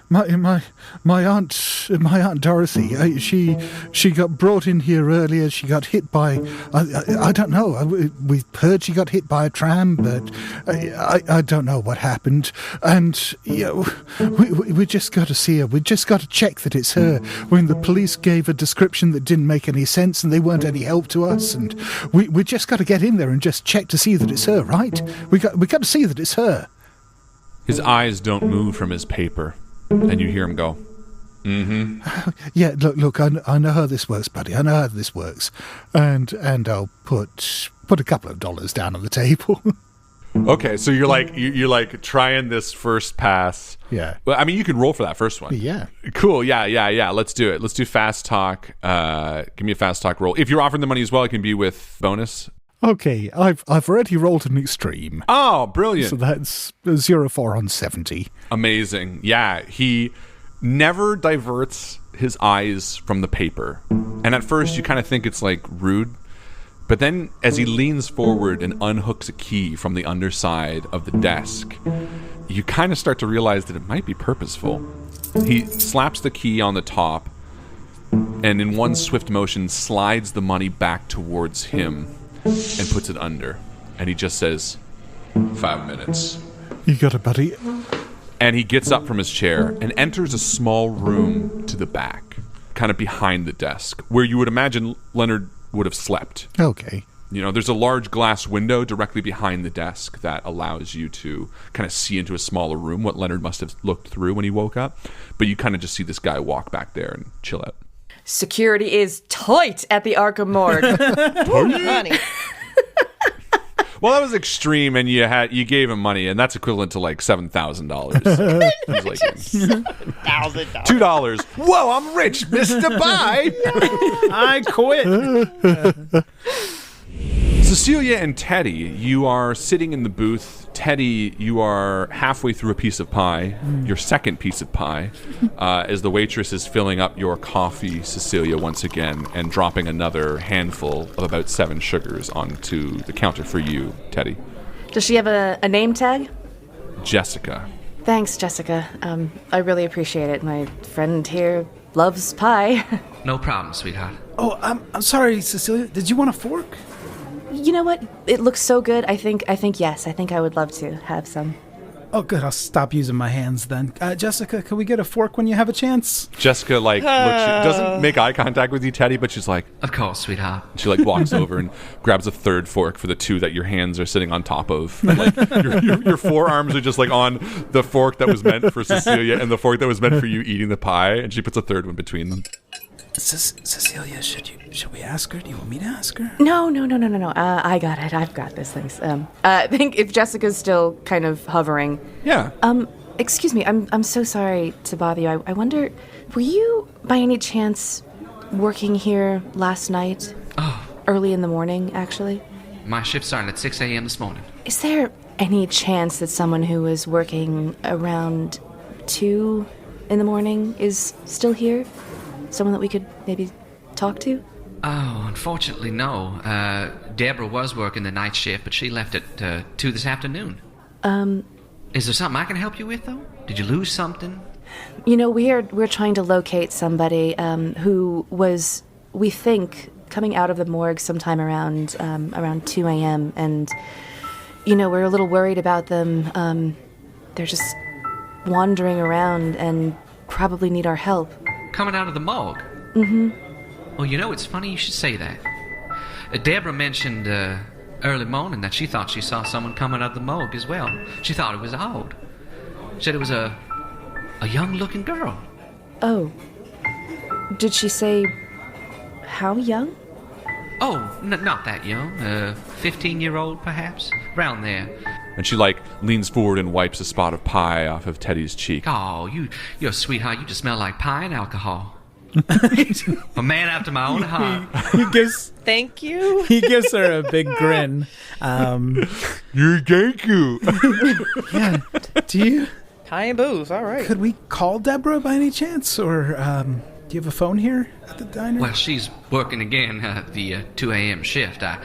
My aunt Dorothy, she got brought in here earlier. She got hit by, I don't know. We heard she got hit by a tram, but I don't know what happened. And we just got to see her. We just got to check that it's her. When the police gave a description that didn't make any sense and they weren't any help to us, and we just got to get in there and just check to see that it's her, right? We got to see that it's her. His eyes don't move from his paper, and you hear him go, mm-hmm. Yeah, look, I know how this works, buddy. I know how this works. And I'll put a couple of dollars down on the table. Okay, so you're like trying this first pass. Yeah. Well, I mean, you can roll for that first one. Yeah. Cool. Yeah. Let's do it. Let's do fast talk. Give me a fast talk roll. If you're offering the money as well, it can be with bonus. Okay, I've already rolled an extreme. Oh, brilliant. So that's 0-4 on 70. Amazing. Yeah, he never diverts his eyes from the paper. And at first you kind of think it's like rude, but then as he leans forward and unhooks a key from the underside of the desk, you kind of start to realize that it might be purposeful. He slaps the key on the top and in one swift motion slides the money back towards him and puts it under. And he just says, 5 minutes. You got it, buddy. And he gets up from his chair and enters a small room to the back, kind of behind the desk, where you would imagine Leonard would have slept. Okay. You know, there's a large glass window directly behind the desk that allows you to kind of see into a smaller room, what Leonard must have looked through when he woke up. But you kind of just see this guy walk back there and chill out. Security is tight at the Arkham Morgue. Honey. Well, that was extreme, and you gave him money, and that's equivalent to like $7,000. He's like, $7,000. $2. Whoa, I'm rich, Mr. Bye. I quit. Cecilia and Teddy, you are sitting in the booth. Teddy, you are halfway through a piece of pie, your second piece of pie, as the waitress is filling up your coffee, Cecilia, once again, and dropping another handful of about 7 sugars onto the counter for you, Teddy. Does she have a name tag? Jessica. Thanks, Jessica. I really appreciate it. My friend here loves pie. No problem, sweetheart. Oh, I'm sorry, Cecilia. Did you want a fork? You know what? It looks so good. I think yes. I think I would love to have some. Oh, good. I'll stop using my hands then. Jessica, can we get a fork when you have a chance? Jessica, looks, doesn't make eye contact with you, Teddy, but she's like... Of course, sweetheart. She, walks over and grabs a third fork for the 2 that your hands are sitting on top of. And, your forearms are just, on the fork that was meant for Cecilia and the fork that was meant for you eating the pie, and she puts a third one between them. Cecilia, should we ask her? Do you want me to ask her? No. I got it. I've got this. Thanks. I think if Jessica's still kind of hovering. Yeah. Excuse me. I'm so sorry to bother you. I wonder, were you by any chance working here last night? Oh. Early in the morning, actually. My shift started at 6 a.m. this morning. Is there any chance that someone who was working around 2 in the morning is still here? Someone that we could maybe talk to? Oh, unfortunately, no. Deborah was working the night shift, but she left at 2 this afternoon. Is there something I can help you with, though? Did you lose something? You know, we're trying to locate somebody who was, we think, coming out of the morgue sometime around 2 a.m. And, we're a little worried about them. They're just wandering around and probably need our help. Coming out of the morgue? Mm-hmm. Well, it's funny you should say that. Deborah mentioned early morning that she thought she saw someone coming out of the morgue as well. She thought it was odd. Said it was a young-looking girl. Oh. Did she say how young? Oh, not that young. 15-year-old, perhaps. Around there. And she, leans forward and wipes a spot of pie off of Teddy's cheek. Oh, you're a sweetheart. You just smell like pie and alcohol. A man after my own heart. Thank you. He gives her a big grin. You thank you. Yeah. Do High and booze, all right. Could we call Deborah by any chance? Or do you have a phone here at the diner? Well, she's working again, the 2 a.m. shift. I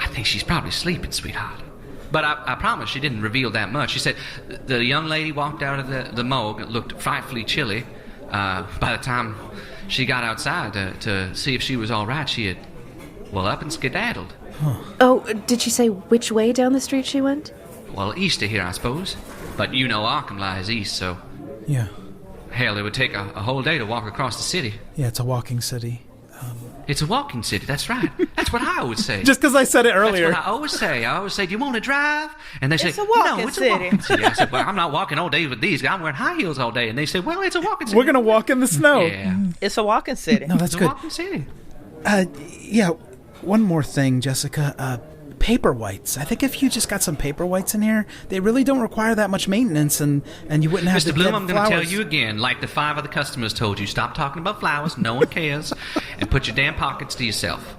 think she's probably sleeping, sweetheart. But I promise she didn't reveal that much. She said the young lady walked out of the morgue. It looked frightfully chilly. By the time she got outside to see if she was all right, she had, up and skedaddled. Huh. Oh, did she say which way down the street she went? Well, east of here, I suppose. But you know Arkham lies east, so... Yeah. Hell, it would take a whole day to walk across the city. Yeah, it's a walking city. It's a walking city, that's right. That's what I always say. Just because I said it earlier. That's what I always say. I always say, do you want to drive? And they say, It's a walking no, it's city. a walking city. I said, well, I'm not walking all day with these. I'm wearing high heels all day. And they say, well, it's a walking city. We're going to walk in the snow. Yeah. It's a walking city. No, that's It's good. a walking city. Yeah, one more thing, Jessica. Paper whites. I think if you just got some paper whites in here, they really don't require that much maintenance, and you wouldn't have Mr. to Bloom, get I'm going to tell flowers. you again, like the 5 other customers told you, stop talking about flowers, no one cares, and put your damn pockets to yourself.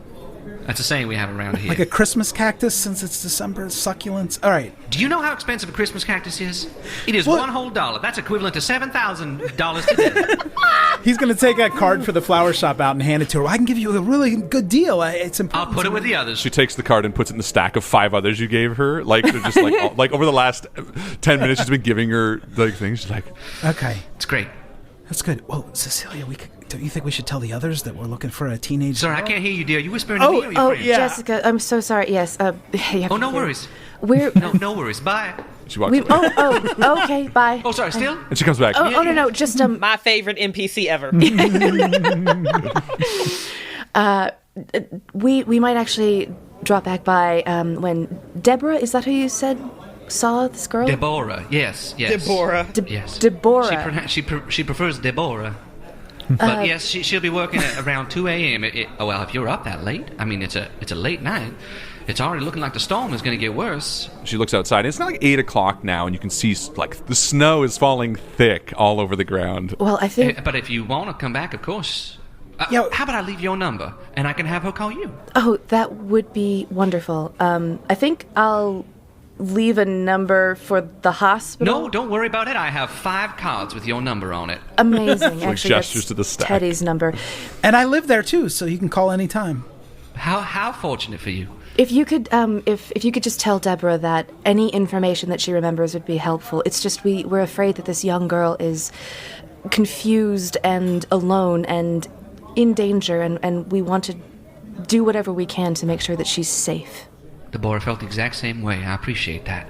That's a saying we have around here. Like a Christmas cactus, since it's December, succulents. All right. Do you know how expensive a Christmas cactus is? It is What? $1 whole dollar. That's equivalent to $7,000 today. He's going to take a card for the flower shop out and hand it to her. I can give you a really good deal. It's important. I'll put it with the others. She takes the card and puts it in the stack of 5 others you gave her. Like, they're just like, like over the last 10 minutes, she's been giving her like things. She's like, Okay. It's great. That's good. Well, Cecilia, don't you think we should tell the others that we're looking for a teenage Sorry, I girl? can't hear you, dear. You whispering to me or your Oh, friend? yeah. Jessica, I'm so sorry. Yes. Oh, no worries. We're... No worries. Bye. she walks We, away. okay, bye. Oh, sorry, still? And she comes back. No, just, My favorite NPC ever. we might actually drop back by, when Deborah, is that who you said saw this girl? Deborah. Yes. Deborah. Yes. Deborah. She prefers Deborah. But yes, she'll be working at around 2 a.m. Well, if you're up that late, I mean, it's a late night. It's already looking like the storm is going to get worse. She looks outside. It's not like 8 o'clock now, and you can see like the snow is falling thick all over the ground. Well, I think... But if you want to come back, of course. Yeah. How about I leave your number, and I can have her call you? Oh, that would be wonderful. I think I'll leave a number for the hospital. No, don't worry about it. I have 5 cards with your number on it. Amazing. Actually, gestures that's to the stack. Teddy's number. And I live there, too, so you can call anytime. How fortunate for you. If you could, if you could just tell Deborah that any information that she remembers would be helpful. It's just we're afraid that this young girl is confused and alone and in danger, and we want to do whatever we can to make sure that she's safe. Deborah felt the exact same way. I appreciate that.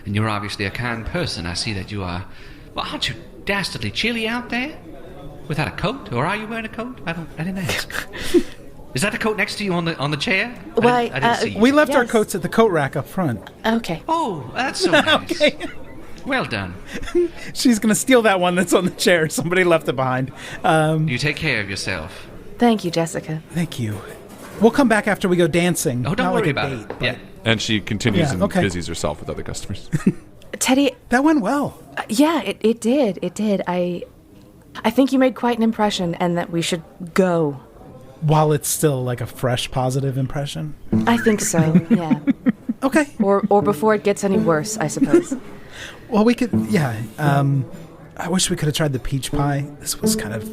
And you're obviously a kind person. I see that you are. Well, aren't you dastardly chilly out there? Without a coat? Or are you wearing a coat? I didn't ask. Is that the coat next to you on the chair? Why, I didn't see you. We left our Yes. coats at the coat rack up front. Okay. Oh, that's so nice. Okay. Well done. She's going to steal that one that's on the chair. Somebody left it behind. You take care of yourself. Thank you, Jessica. Thank you. We'll come back after we go dancing. Oh, don't Not worry like a about date, it. but- Yeah. And she continues Yeah, and okay. busies herself with other customers. Teddy, That went well. yeah, it did. It did. I think you made quite an impression, and that we should go. While it's still like a fresh, positive impression. I think so, yeah. Okay. Or before it gets any worse, I suppose. Well, we could, yeah. I wish we could have tried the peach pie. This was kind of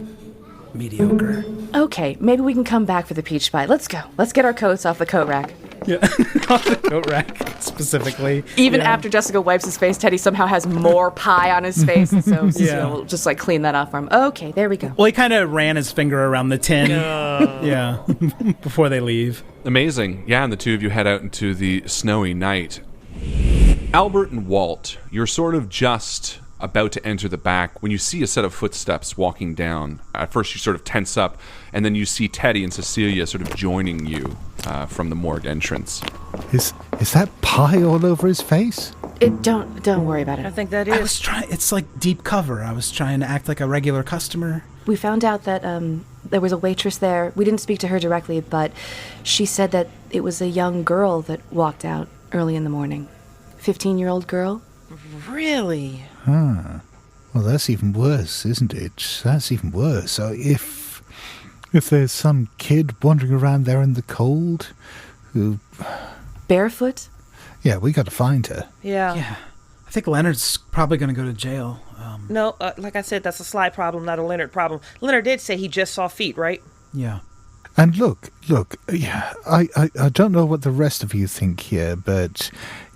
mediocre. Okay, maybe we can come back for the peach pie. Let's go. Let's get our coats off the coat rack. Yeah. Off the coat rack, specifically. Even Yeah. after Jessica wipes his face, Teddy somehow has more pie on his face, and so Cecilia will just like clean that off for him. Okay, there we go. Well, he kind of ran his finger around the tin. Yeah. Before they leave. Amazing. Yeah, and the two of you head out into the snowy night. Albert and Walt, you're sort of just about to enter the back when you see a set of footsteps walking down. At first you sort of tense up, and then you see Teddy and Cecilia sort of joining you from the morgue entrance. Is that pie all over his face? Don't worry about I it. think that I is. was trying, it's like deep cover. I was trying to act like a regular customer. We found out that there was a waitress there. We didn't speak to her directly, but she said that it was a young girl that walked out early in the morning. 15-year-old girl. Really? Well, that's even worse, isn't it? That's even worse. So if there's some kid wandering around there in the cold who... Barefoot? Yeah, we got to find her. Yeah. Yeah. I think Leonard's probably going to go to jail. No, like I said, that's a Sly problem, not a Leonard problem. Leonard did say he just saw feet, right? Yeah. And look, yeah, I don't know what the rest of you think here, but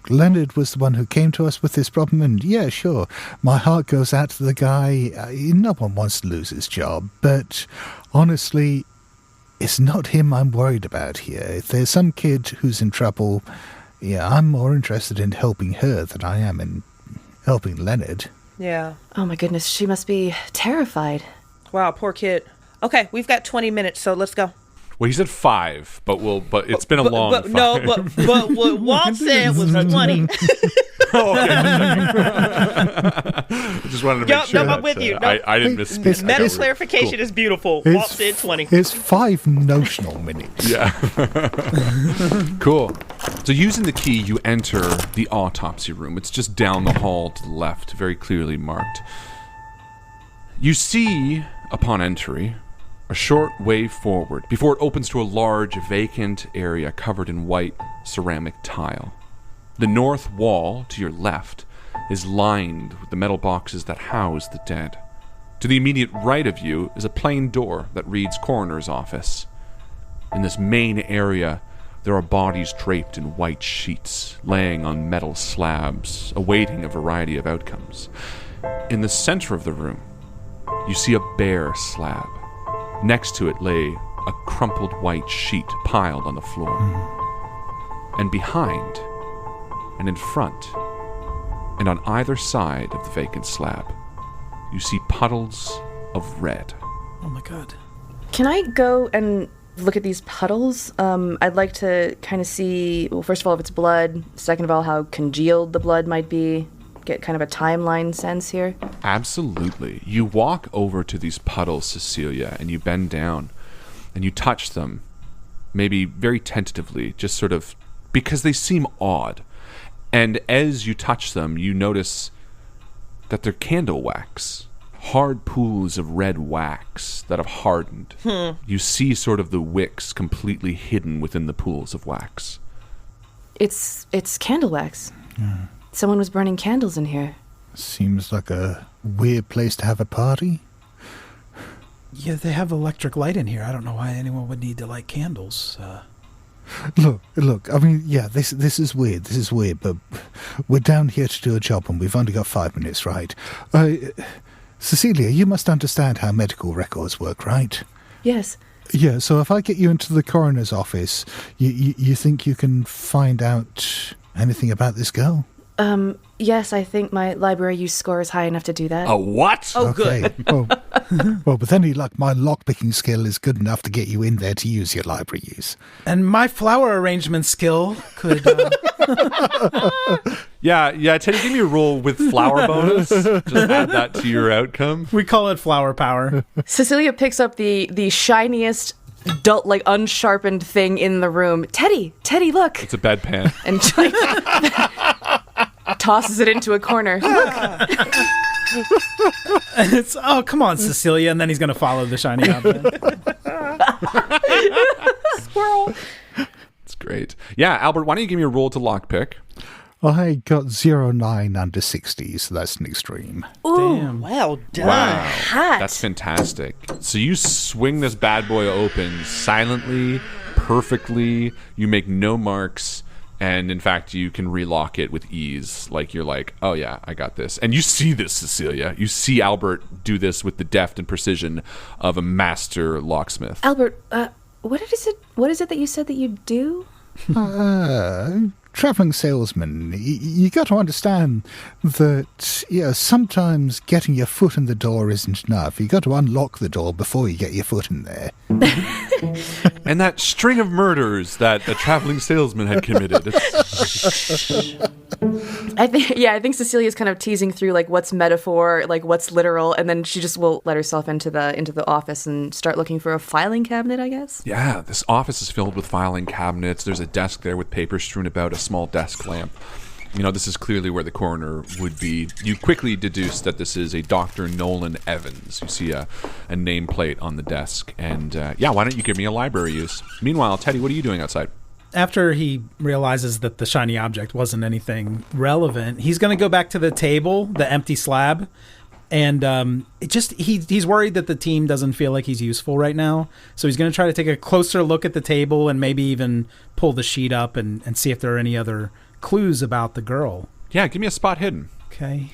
Leonard was the one who came to us with this problem, and yeah, sure, my heart goes out to the guy. No one wants to lose his job, but honestly, it's not him I'm worried about here. If there's some kid who's in trouble, yeah, I'm more interested in helping her than I am in helping Leonard. Yeah. Oh my goodness, she must be terrified. Wow, poor kid. Okay, we've got 20 minutes, so let's go. Well, he said 5, but it's been a long 5. No, but what Walt said was 20. I just wanted to make sure. No, I'm with you. No. I didn't miss. Meta clarification is beautiful. Walt said 20. It's 5 notional minutes. Yeah. Cool. So using the key, you enter the autopsy room. It's just down the hall to the left, very clearly marked. You see, upon entry, a short way forward before it opens to a large vacant area covered in white ceramic tile. The north wall, to your left, is lined with the metal boxes that house the dead. To the immediate right of you is a plain door that reads Coroner's Office. In this main area, there are bodies draped in white sheets, laying on metal slabs, awaiting a variety of outcomes. In the center of the room, you see a bare slab. Next to it lay a crumpled white sheet piled on the floor. And behind, and in front, and on either side of the vacant slab, you see puddles of red. Oh my god. Can I go and look at these puddles? I'd like to kind of see, well, first of all, if it's blood. Second of all, how congealed the blood might be. Get kind of a timeline sense here. Absolutely. You walk over to these puddles, Cecilia, and you bend down and you touch them, maybe very tentatively, just sort of because they seem odd. And as you touch them, you notice that they're candle wax, hard pools of red wax that have hardened. You see sort of the wicks completely hidden within the pools of wax. It's candle wax. Someone was burning candles in here. Seems like a weird place to have a party. Yeah, they have electric light in here. I don't know why anyone would need to light candles. Look, I mean, yeah, this is weird. This is weird, but we're down here to do a job and we've only got 5 minutes, right? Cecilia, you must understand how medical records work, right? Yes. Yeah, so if I get you into the coroner's office, you think you can find out anything about this girl? Yes, I think my library use score is high enough to do that. A what? Oh, Okay. good. Well, with any luck, my lockpicking skill is good enough to get you in there to use your library use. And my flower arrangement skill could... Yeah, Teddy, give me a roll with flower bonus. Just add that to your outcome. we call it flower power. Cecilia picks up the shiniest, dull, like unsharpened thing in the room. Teddy, look. It's a bedpan. And like, tosses it into a corner. Look. It's, oh, come on, Cecilia. And then he's going to follow the shiny object. Squirrel. It's great. Yeah, Albert, why don't you give me a roll to lockpick? I got 09 under 60, so that's an extreme. Ooh, Damn. Well done. Wow. hat. That's fantastic. So you swing this bad boy open silently, perfectly. You make no marks. And in fact, you can relock it with ease. Like you're like, oh yeah, I got this. And you see this, Cecilia. You see Albert do this with the deft and precision of a master locksmith. Albert, what is it that you said that you do? Traveling salesman, you got to understand that, yeah, sometimes getting your foot in the door isn't enough. You got to unlock the door before you get your foot in there. And that string of murders that a traveling salesman had committed. I think Cecilia's kind of teasing through like what's metaphor, like what's literal, and then she just will let herself into the office and start looking for a filing cabinet, I guess. Yeah, this office is filled with filing cabinets. There's a desk there with papers strewn about, a small desk lamp. You know, this is clearly where the coroner would be. You quickly deduce that this is a Dr. Nolan Evans. You see a nameplate on the desk. And, why don't you give me a library use? Meanwhile, Teddy, what are you doing outside? After he realizes that the shiny object wasn't anything relevant, he's going to go back to the table, the empty slab, And he's worried that the team doesn't feel like he's useful right now. So he's going to try to take a closer look at the table and maybe even pull the sheet up and see if there are any other clues about the girl. Yeah, give me a spot hidden. Okay.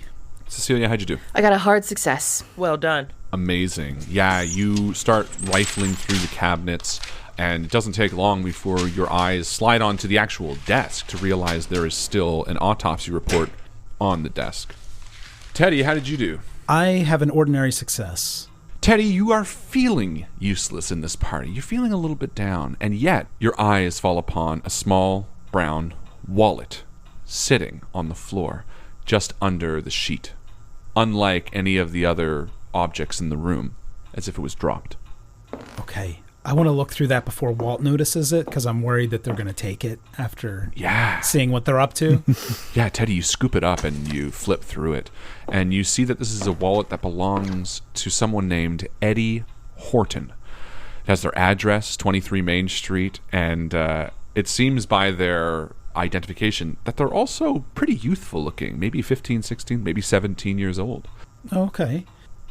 Cecilia, how'd you do? I got a hard success. Well done. Amazing. Yeah, you start rifling through the cabinets, and it doesn't take long before your eyes slide onto the actual desk to realize there is still an autopsy report on the desk. Teddy, how did you do? I have an ordinary success. Teddy, you are feeling useless in this party. You're feeling a little bit down, and yet your eyes fall upon a small brown wallet sitting on the floor just under the sheet, unlike any of the other objects in the room, as if it was dropped. Okay. I want to look through that before Walt notices it, because I'm worried that they're going to take it after seeing what they're up to. Yeah, Teddy, you scoop it up and you flip through it, and you see that this is a wallet that belongs to someone named Eddie Horton. It has their address, 23 Main Street, and it seems by their identification that they're also pretty youthful looking, maybe 15, 16, maybe 17 years old. Okay.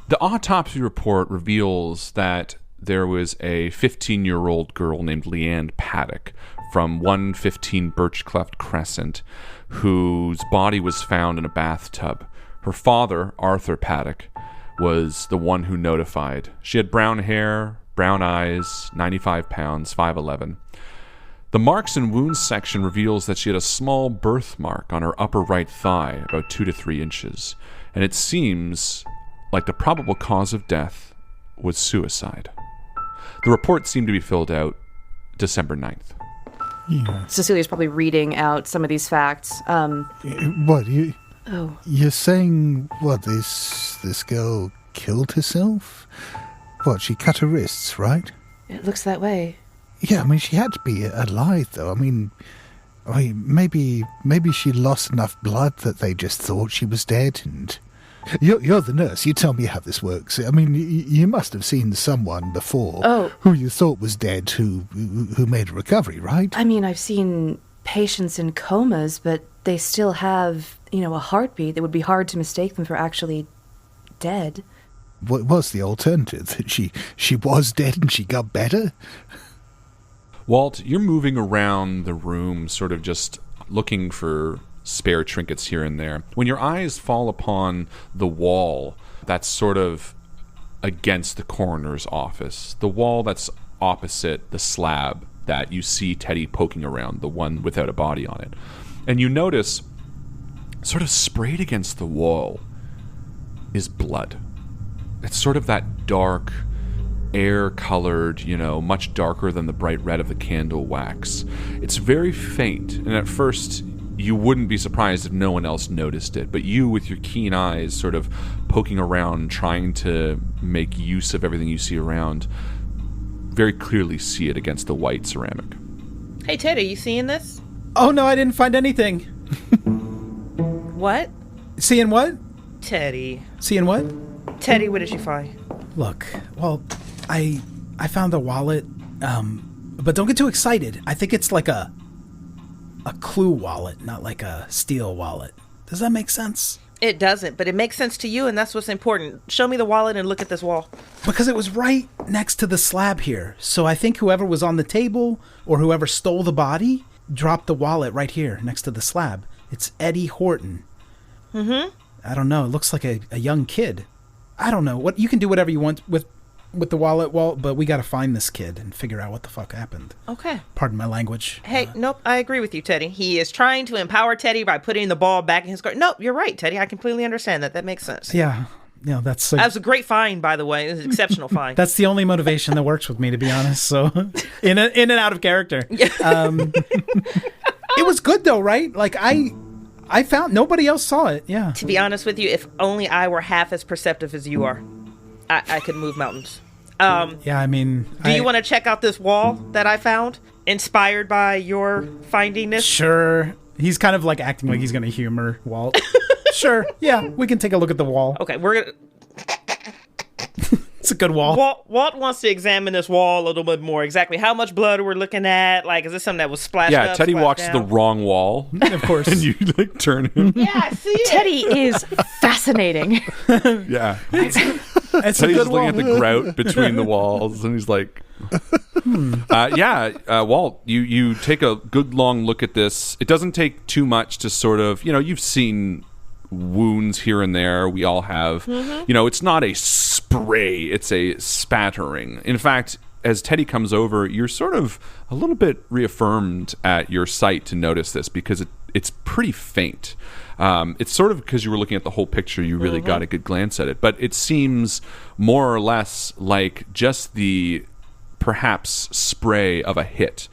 The autopsy report reveals that there was a 15-year-old girl named Leanne Paddock from 115 Birchcleft Crescent, whose body was found in a bathtub. Her father, Arthur Paddock, was the one who notified. She had brown hair, brown eyes, 95 pounds, 5'11". The marks and wounds section reveals that she had a small birthmark on her upper right thigh, about 2 to 3 inches, and it seems like the probable cause of death was suicide. The report seemed to be filled out December 9th. Yeah. Cecilia's probably reading out some of these facts. What, you're saying, what, this girl killed herself? What, she cut her wrists, right? It looks that way. Yeah, I mean, she had to be alive, though. I mean, maybe she lost enough blood that they just thought she was dead, and... You're the nurse. You tell me how this works. I mean, you must have seen someone before who you thought was dead who made a recovery, right? I mean, I've seen patients in comas, but they still have, a heartbeat. It would be hard to mistake them for actually dead. What was the alternative? That she was dead and she got better? Walt, you're moving around the room, sort of just looking for spare trinkets here and there. When your eyes fall upon the wall that's sort of against the coroner's office, the wall that's opposite the slab that you see Teddy poking around, the one without a body on it, and you notice sort of sprayed against the wall is blood. It's sort of that dark, air-colored, much darker than the bright red of the candle wax. It's very faint, and at first you wouldn't be surprised if no one else noticed it, but you, with your keen eyes, sort of poking around, trying to make use of everything you see around, very clearly see it against the white ceramic. Hey, Teddy, you seeing this? Oh, no, I didn't find anything. What? Seeing what? Teddy. Seeing what? Teddy, what did you find? Look, well, I found the wallet, but don't get too excited. I think it's like a clue wallet, not like a steal wallet. Does that make sense? It doesn't, but it makes sense to you, and that's what's important. Show me the wallet and look at this wall. Because it was right next to the slab here. So I think whoever was on the table or whoever stole the body dropped the wallet right here next to the slab. It's Eddie Horton. Mm-hmm. I don't know. It looks like a young kid. I don't know. You can do whatever you want with the wallet, Walt, but we got to find this kid and figure out what the fuck happened. Okay. Pardon my language. Hey, nope, I agree with you, Teddy. He is trying to empower Teddy by putting the ball back in his guard. Nope, you're right, Teddy. I completely understand that. That makes sense. Yeah. That was a great find, by the way. It was an exceptional find. That's the only motivation that works with me, to be honest. So, in and out of character. It was good, though, right? Like, I found nobody else saw it. Yeah. To be honest with you, if only I were half as perceptive as you are, I could move mountains. Yeah, I mean... Do you want to check out this wall that I found? Inspired by your finding this? Sure. He's kind of like acting like he's going to humor Walt. Sure. Yeah, we can take a look at the wall. Okay, we're going to... It's a good wall. Walt wants to examine this wall a little bit more. Exactly how much blood we're looking at. Like, is this something that was splashed up? Yeah, Teddy walks down? the wrong wall. Of course. And you, turn him. Yeah, I see it. Teddy is fascinated fascinating. Yeah. It's a Teddy's good just looking wall. at the grout between the walls, and he's like, Walt, you take a good long look at this. It doesn't take too much to sort of, you've seen wounds here and there. We all have. It's not a spray, it's a spattering. In fact, as Teddy comes over, you're sort of a little bit reaffirmed at your sight to notice this, because it's pretty faint. It's sort of because you were looking at the whole picture, you really got a good glance at it. But it seems more or less like just the perhaps spray of a hit.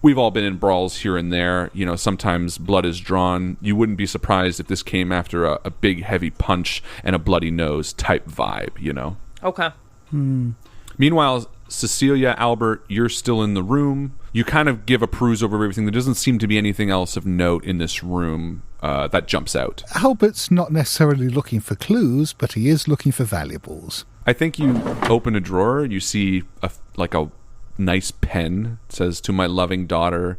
We've all been in brawls here and there. Sometimes blood is drawn. You wouldn't be surprised if this came after a big heavy punch and a bloody nose type vibe, Okay. Meanwhile, Cecilia, Albert, you're still in the room. You kind of give a peruse over everything. There doesn't seem to be anything else of note in this room that jumps out. Albert's not necessarily looking for clues, but he is looking for valuables. I think you open a drawer. You see a nice pen. It says, "To my loving daughter,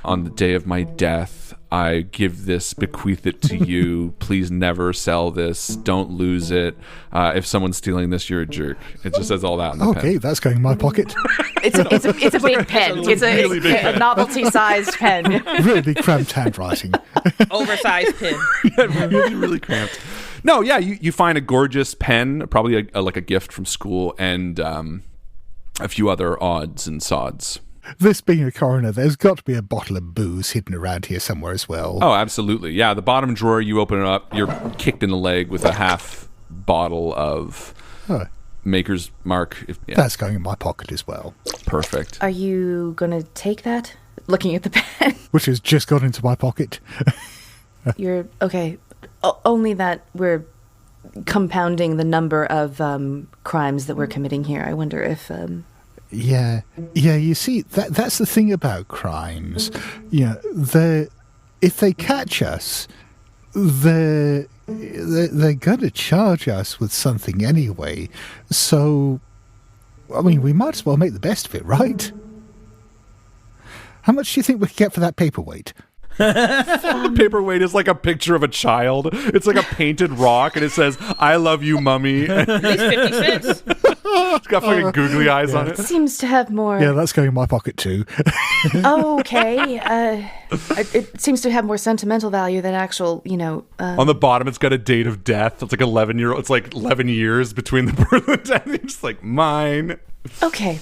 on the day of my death, I bequeath it to you. Please never sell this. Don't lose it. If someone's stealing this, you're a jerk." It just says all that in the pen. Okay, that's going in my pocket. It's a big pen. It's a novelty-sized pen. Really cramped handwriting. Oversized pen. really, really cramped. No, yeah, you find a gorgeous pen, probably like a gift from school, and a few other odds and sods. This being a coroner, there's got to be a bottle of booze hidden around here somewhere as well. Oh, absolutely. Yeah, the bottom drawer, you open it up, you're kicked in the leg with a half bottle of Maker's Mark. That's going in my pocket as well. Perfect. Are you going to take that? Looking at the pen. Which has just gone into my pocket. You're okay. Only that we're compounding the number of crimes that we're committing here. I wonder if... Yeah, you see, that's the thing about crimes. If they catch us, they're going to charge us with something anyway. So, we might as well make the best of it, right? How much do you think we could get for that paperweight? The paperweight is like a picture of a child. It's like a painted rock, and it says, "I love you, mummy." At least 50 cents. It's got fucking googly eyes on it. Seems to have more... Yeah, that's going in my pocket too. Okay. It seems to have more sentimental value than actual, On the bottom, it's got a date of death. It's like 11-year-old. It's like 11 years between the birth and death. It's just like, mine. Okay.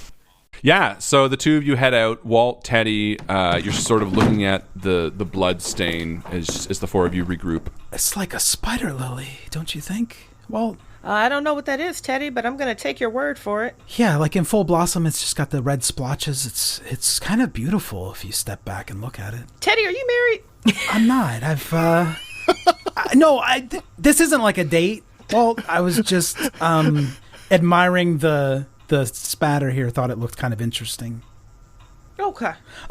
Yeah, so the two of you head out. Walt, Teddy, you're sort of looking at the blood stain as the four of you regroup. It's like a spider lily, don't you think, Walt? I don't know what that is, Teddy, but I'm going to take your word for it. Yeah, like in full blossom, it's just got the red splotches. It's kind of beautiful if you step back and look at it. Teddy, are you married? I'm not. This isn't like a date. Walt, I was just admiring the spatter here. Thought it looked kind of interesting.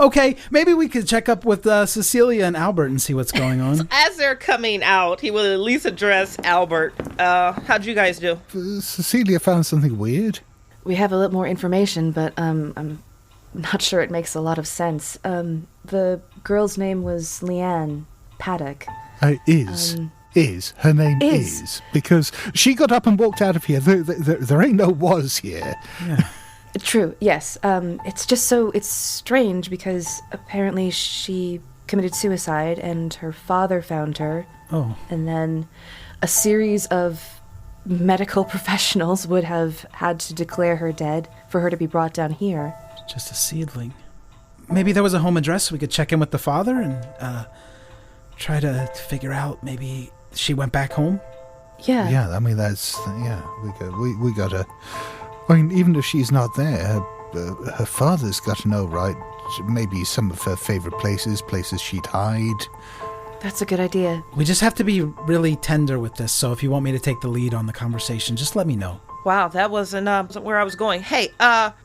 Okay, maybe we could check up with Cecilia and Albert and see what's going on. As they're coming out, he will at least address Albert. How'd you guys do? Cecilia found something weird. We have a little more information, but I'm not sure it makes a lot of sense. The girl's name was Leanne Paddock. Is. Her name is. Because she got up and walked out of here. There ain't no was here. Yeah. True, yes. It's strange because apparently she committed suicide and her father found her. Oh. And then a series of medical professionals would have had to declare her dead for her to be brought down here. Just a seedling. Maybe there was a home address. We could check in with the father and try to figure out maybe she went back home. Yeah. Yeah, we gotta... even if she's not there, her father's got to know, right? Maybe some of her favorite places she'd hide. That's a good idea. We just have to be really tender with this, so if you want me to take the lead on the conversation, just let me know. Wow, that wasn't where I was going. Hey,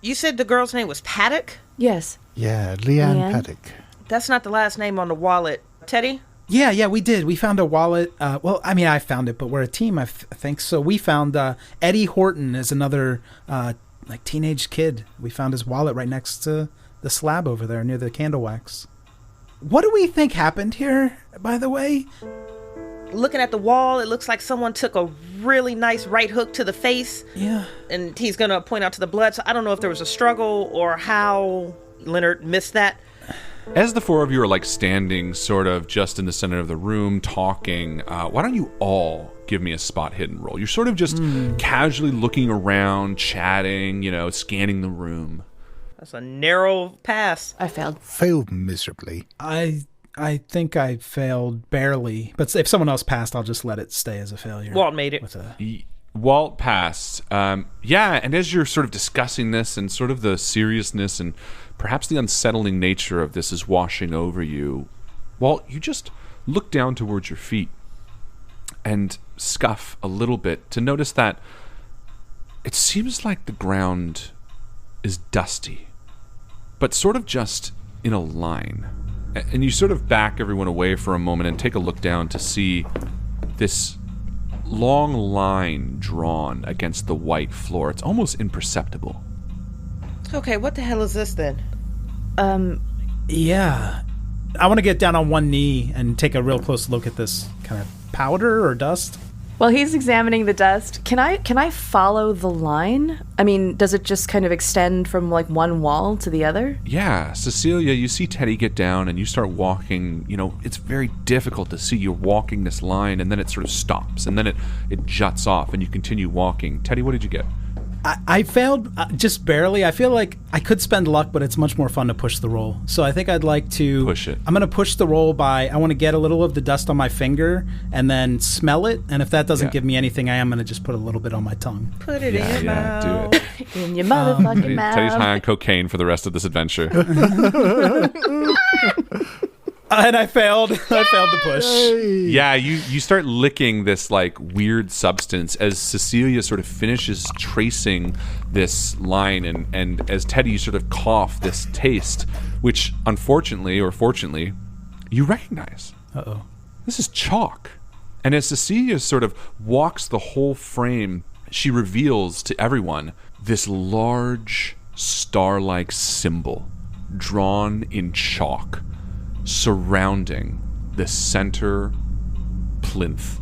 you said the girl's name was Paddock? Yes. Yeah, Leanne Paddock. That's not the last name on the wallet. Teddy? Yeah, we did. We found a wallet. I found it, but we're a team, I think. So we found Eddie Horton is another teenage kid. We found his wallet right next to the slab over there near the candle wax. What do we think happened here, by the way? looking at the wall, it looks like someone took a really nice right hook to the face. Yeah. And he's going to point out to the blood. So I don't know if there was a struggle or how Leonard missed that. As the four of you are like standing sort of just in the center of the room talking, why don't you all give me a spot hidden roll? You're sort of just casually looking around, chatting, scanning the room. That's a narrow pass. I failed. Failed miserably. I think I failed barely, but if someone else passed, I'll just let it stay as a failure. Walt made it. Walt passed. Yeah, and as you're sort of discussing this and sort of the seriousness and perhaps the unsettling nature of this is washing over you, Walt, you just look down towards your feet and scuff a little bit to notice that it seems like the ground is dusty, but sort of just in a line. And you sort of back everyone away for a moment and take a look down to see this long line drawn against the white floor. It's almost imperceptible. Okay, what the hell is this then? Yeah. I want to get down on one knee and take a real close look at this kind of powder or dust. While he's examining the dust, can I follow the line? I mean, does it just kind of extend from like one wall to the other? Yeah, Cecilia, you see Teddy get down and you start walking. It's very difficult to see. You're walking this line and then it sort of stops and then it juts off and you continue walking. Teddy, what did you get? I failed just barely. I feel like I could spend luck, but it's much more fun to push the roll. So I think I'd like to push it. I'm going to push the roll I want to get a little of the dust on my finger and then smell it. And if that doesn't give me anything, I am going to just put a little bit on my tongue. Put it in your mouth. Do it. In your motherfucking mouth. Teddy's high on cocaine for the rest of this adventure. And I failed. I failed to push. Yeah, you start licking this like weird substance as Cecilia sort of finishes tracing this line, and as Teddy you sort of cough this taste, which unfortunately or fortunately you recognize. Uh-oh. This is chalk. And as Cecilia sort of walks the whole frame, she reveals to everyone this large star-like symbol drawn in chalk surrounding the center plinth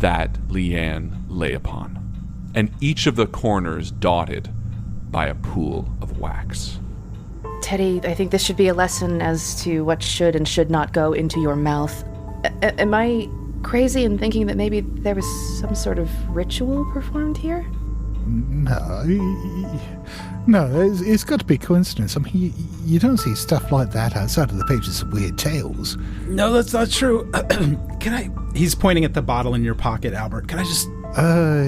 that Leanne lay upon, and each of the corners dotted by a pool of wax. Teddy, I think this should be a lesson as to what should and should not go into your mouth. Am I crazy in thinking that maybe there was some sort of ritual performed here? No, it's got to be coincidence. I mean, you don't see stuff like that outside of the pages of Weird Tales. No, that's not true. Can I... He's pointing at the bottle in your pocket, Albert. Can I just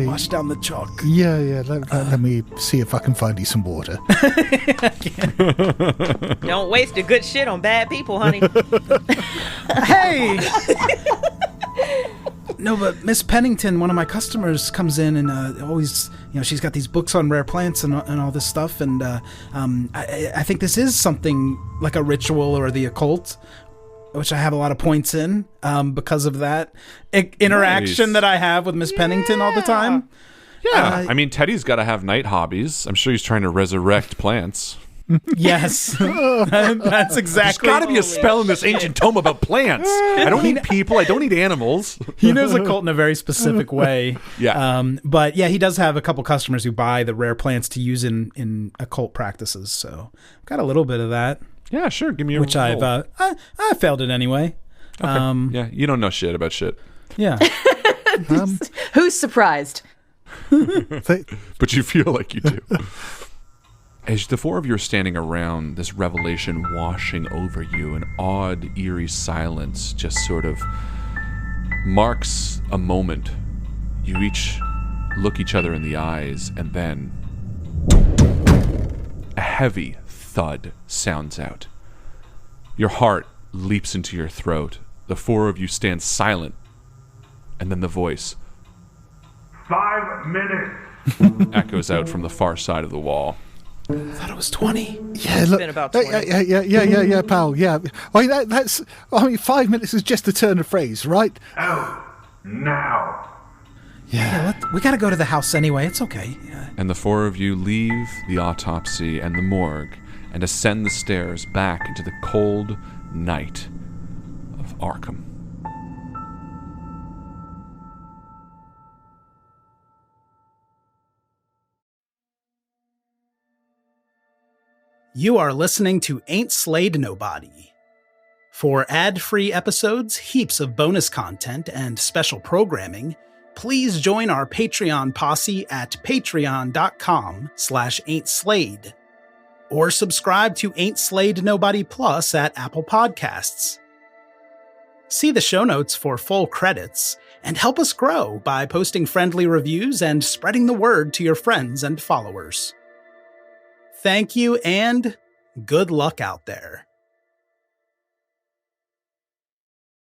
wash down the chalk? Yeah. Let me see if I can find you some water. Don't waste your good shit on bad people, honey. Hey! No, but Miss Pennington, one of my customers, comes in and always, she's got these books on rare plants and all this stuff, and I think this is something like a ritual or the occult, which I have a lot of points in because of that interaction that I have with Miss Pennington all the time. Yeah, I mean, Teddy's got to have night hobbies. I'm sure he's trying to resurrect plants. Yes, that's exactly. There's got to be a spell in this ancient tome about plants. I don't need people. I don't need animals. He knows occult in a very specific way. Yeah. But yeah, he does have a couple customers who buy the rare plants to use in occult practices. So I've got a little bit of that. Yeah, sure. Give me a which roll. I failed it anyway. Okay. Yeah, you don't know shit about shit. Yeah. Who's surprised? But you feel like you do. As the four of you are standing around, this revelation washing over you, an odd, eerie silence just sort of marks a moment. You each look each other in the eyes, and then a heavy thud sounds out. Your heart leaps into your throat. The four of you stand silent, and then the voice, 5 minutes, echoes out from the far side of the wall. I thought it was 20. Yeah, It's look, been about 20. Yeah, pal. Yeah, I mean, 5 minutes is just a turn of phrase, right? out, now. Yeah, we gotta go to the house anyway. It's okay. Yeah. And the four of you leave the autopsy and the morgue and ascend the stairs back into the cold night of Arkham. You are listening to Ain't Slayed Nobody. For ad-free episodes, heaps of bonus content, and special programming, please join our Patreon posse at patreon.com/ain'tslayed. Or subscribe to Ain't Slayed Nobody Plus at Apple Podcasts. See the show notes for full credits, and help us grow by posting friendly reviews and spreading the word to your friends and followers. Thank you, and good luck out there.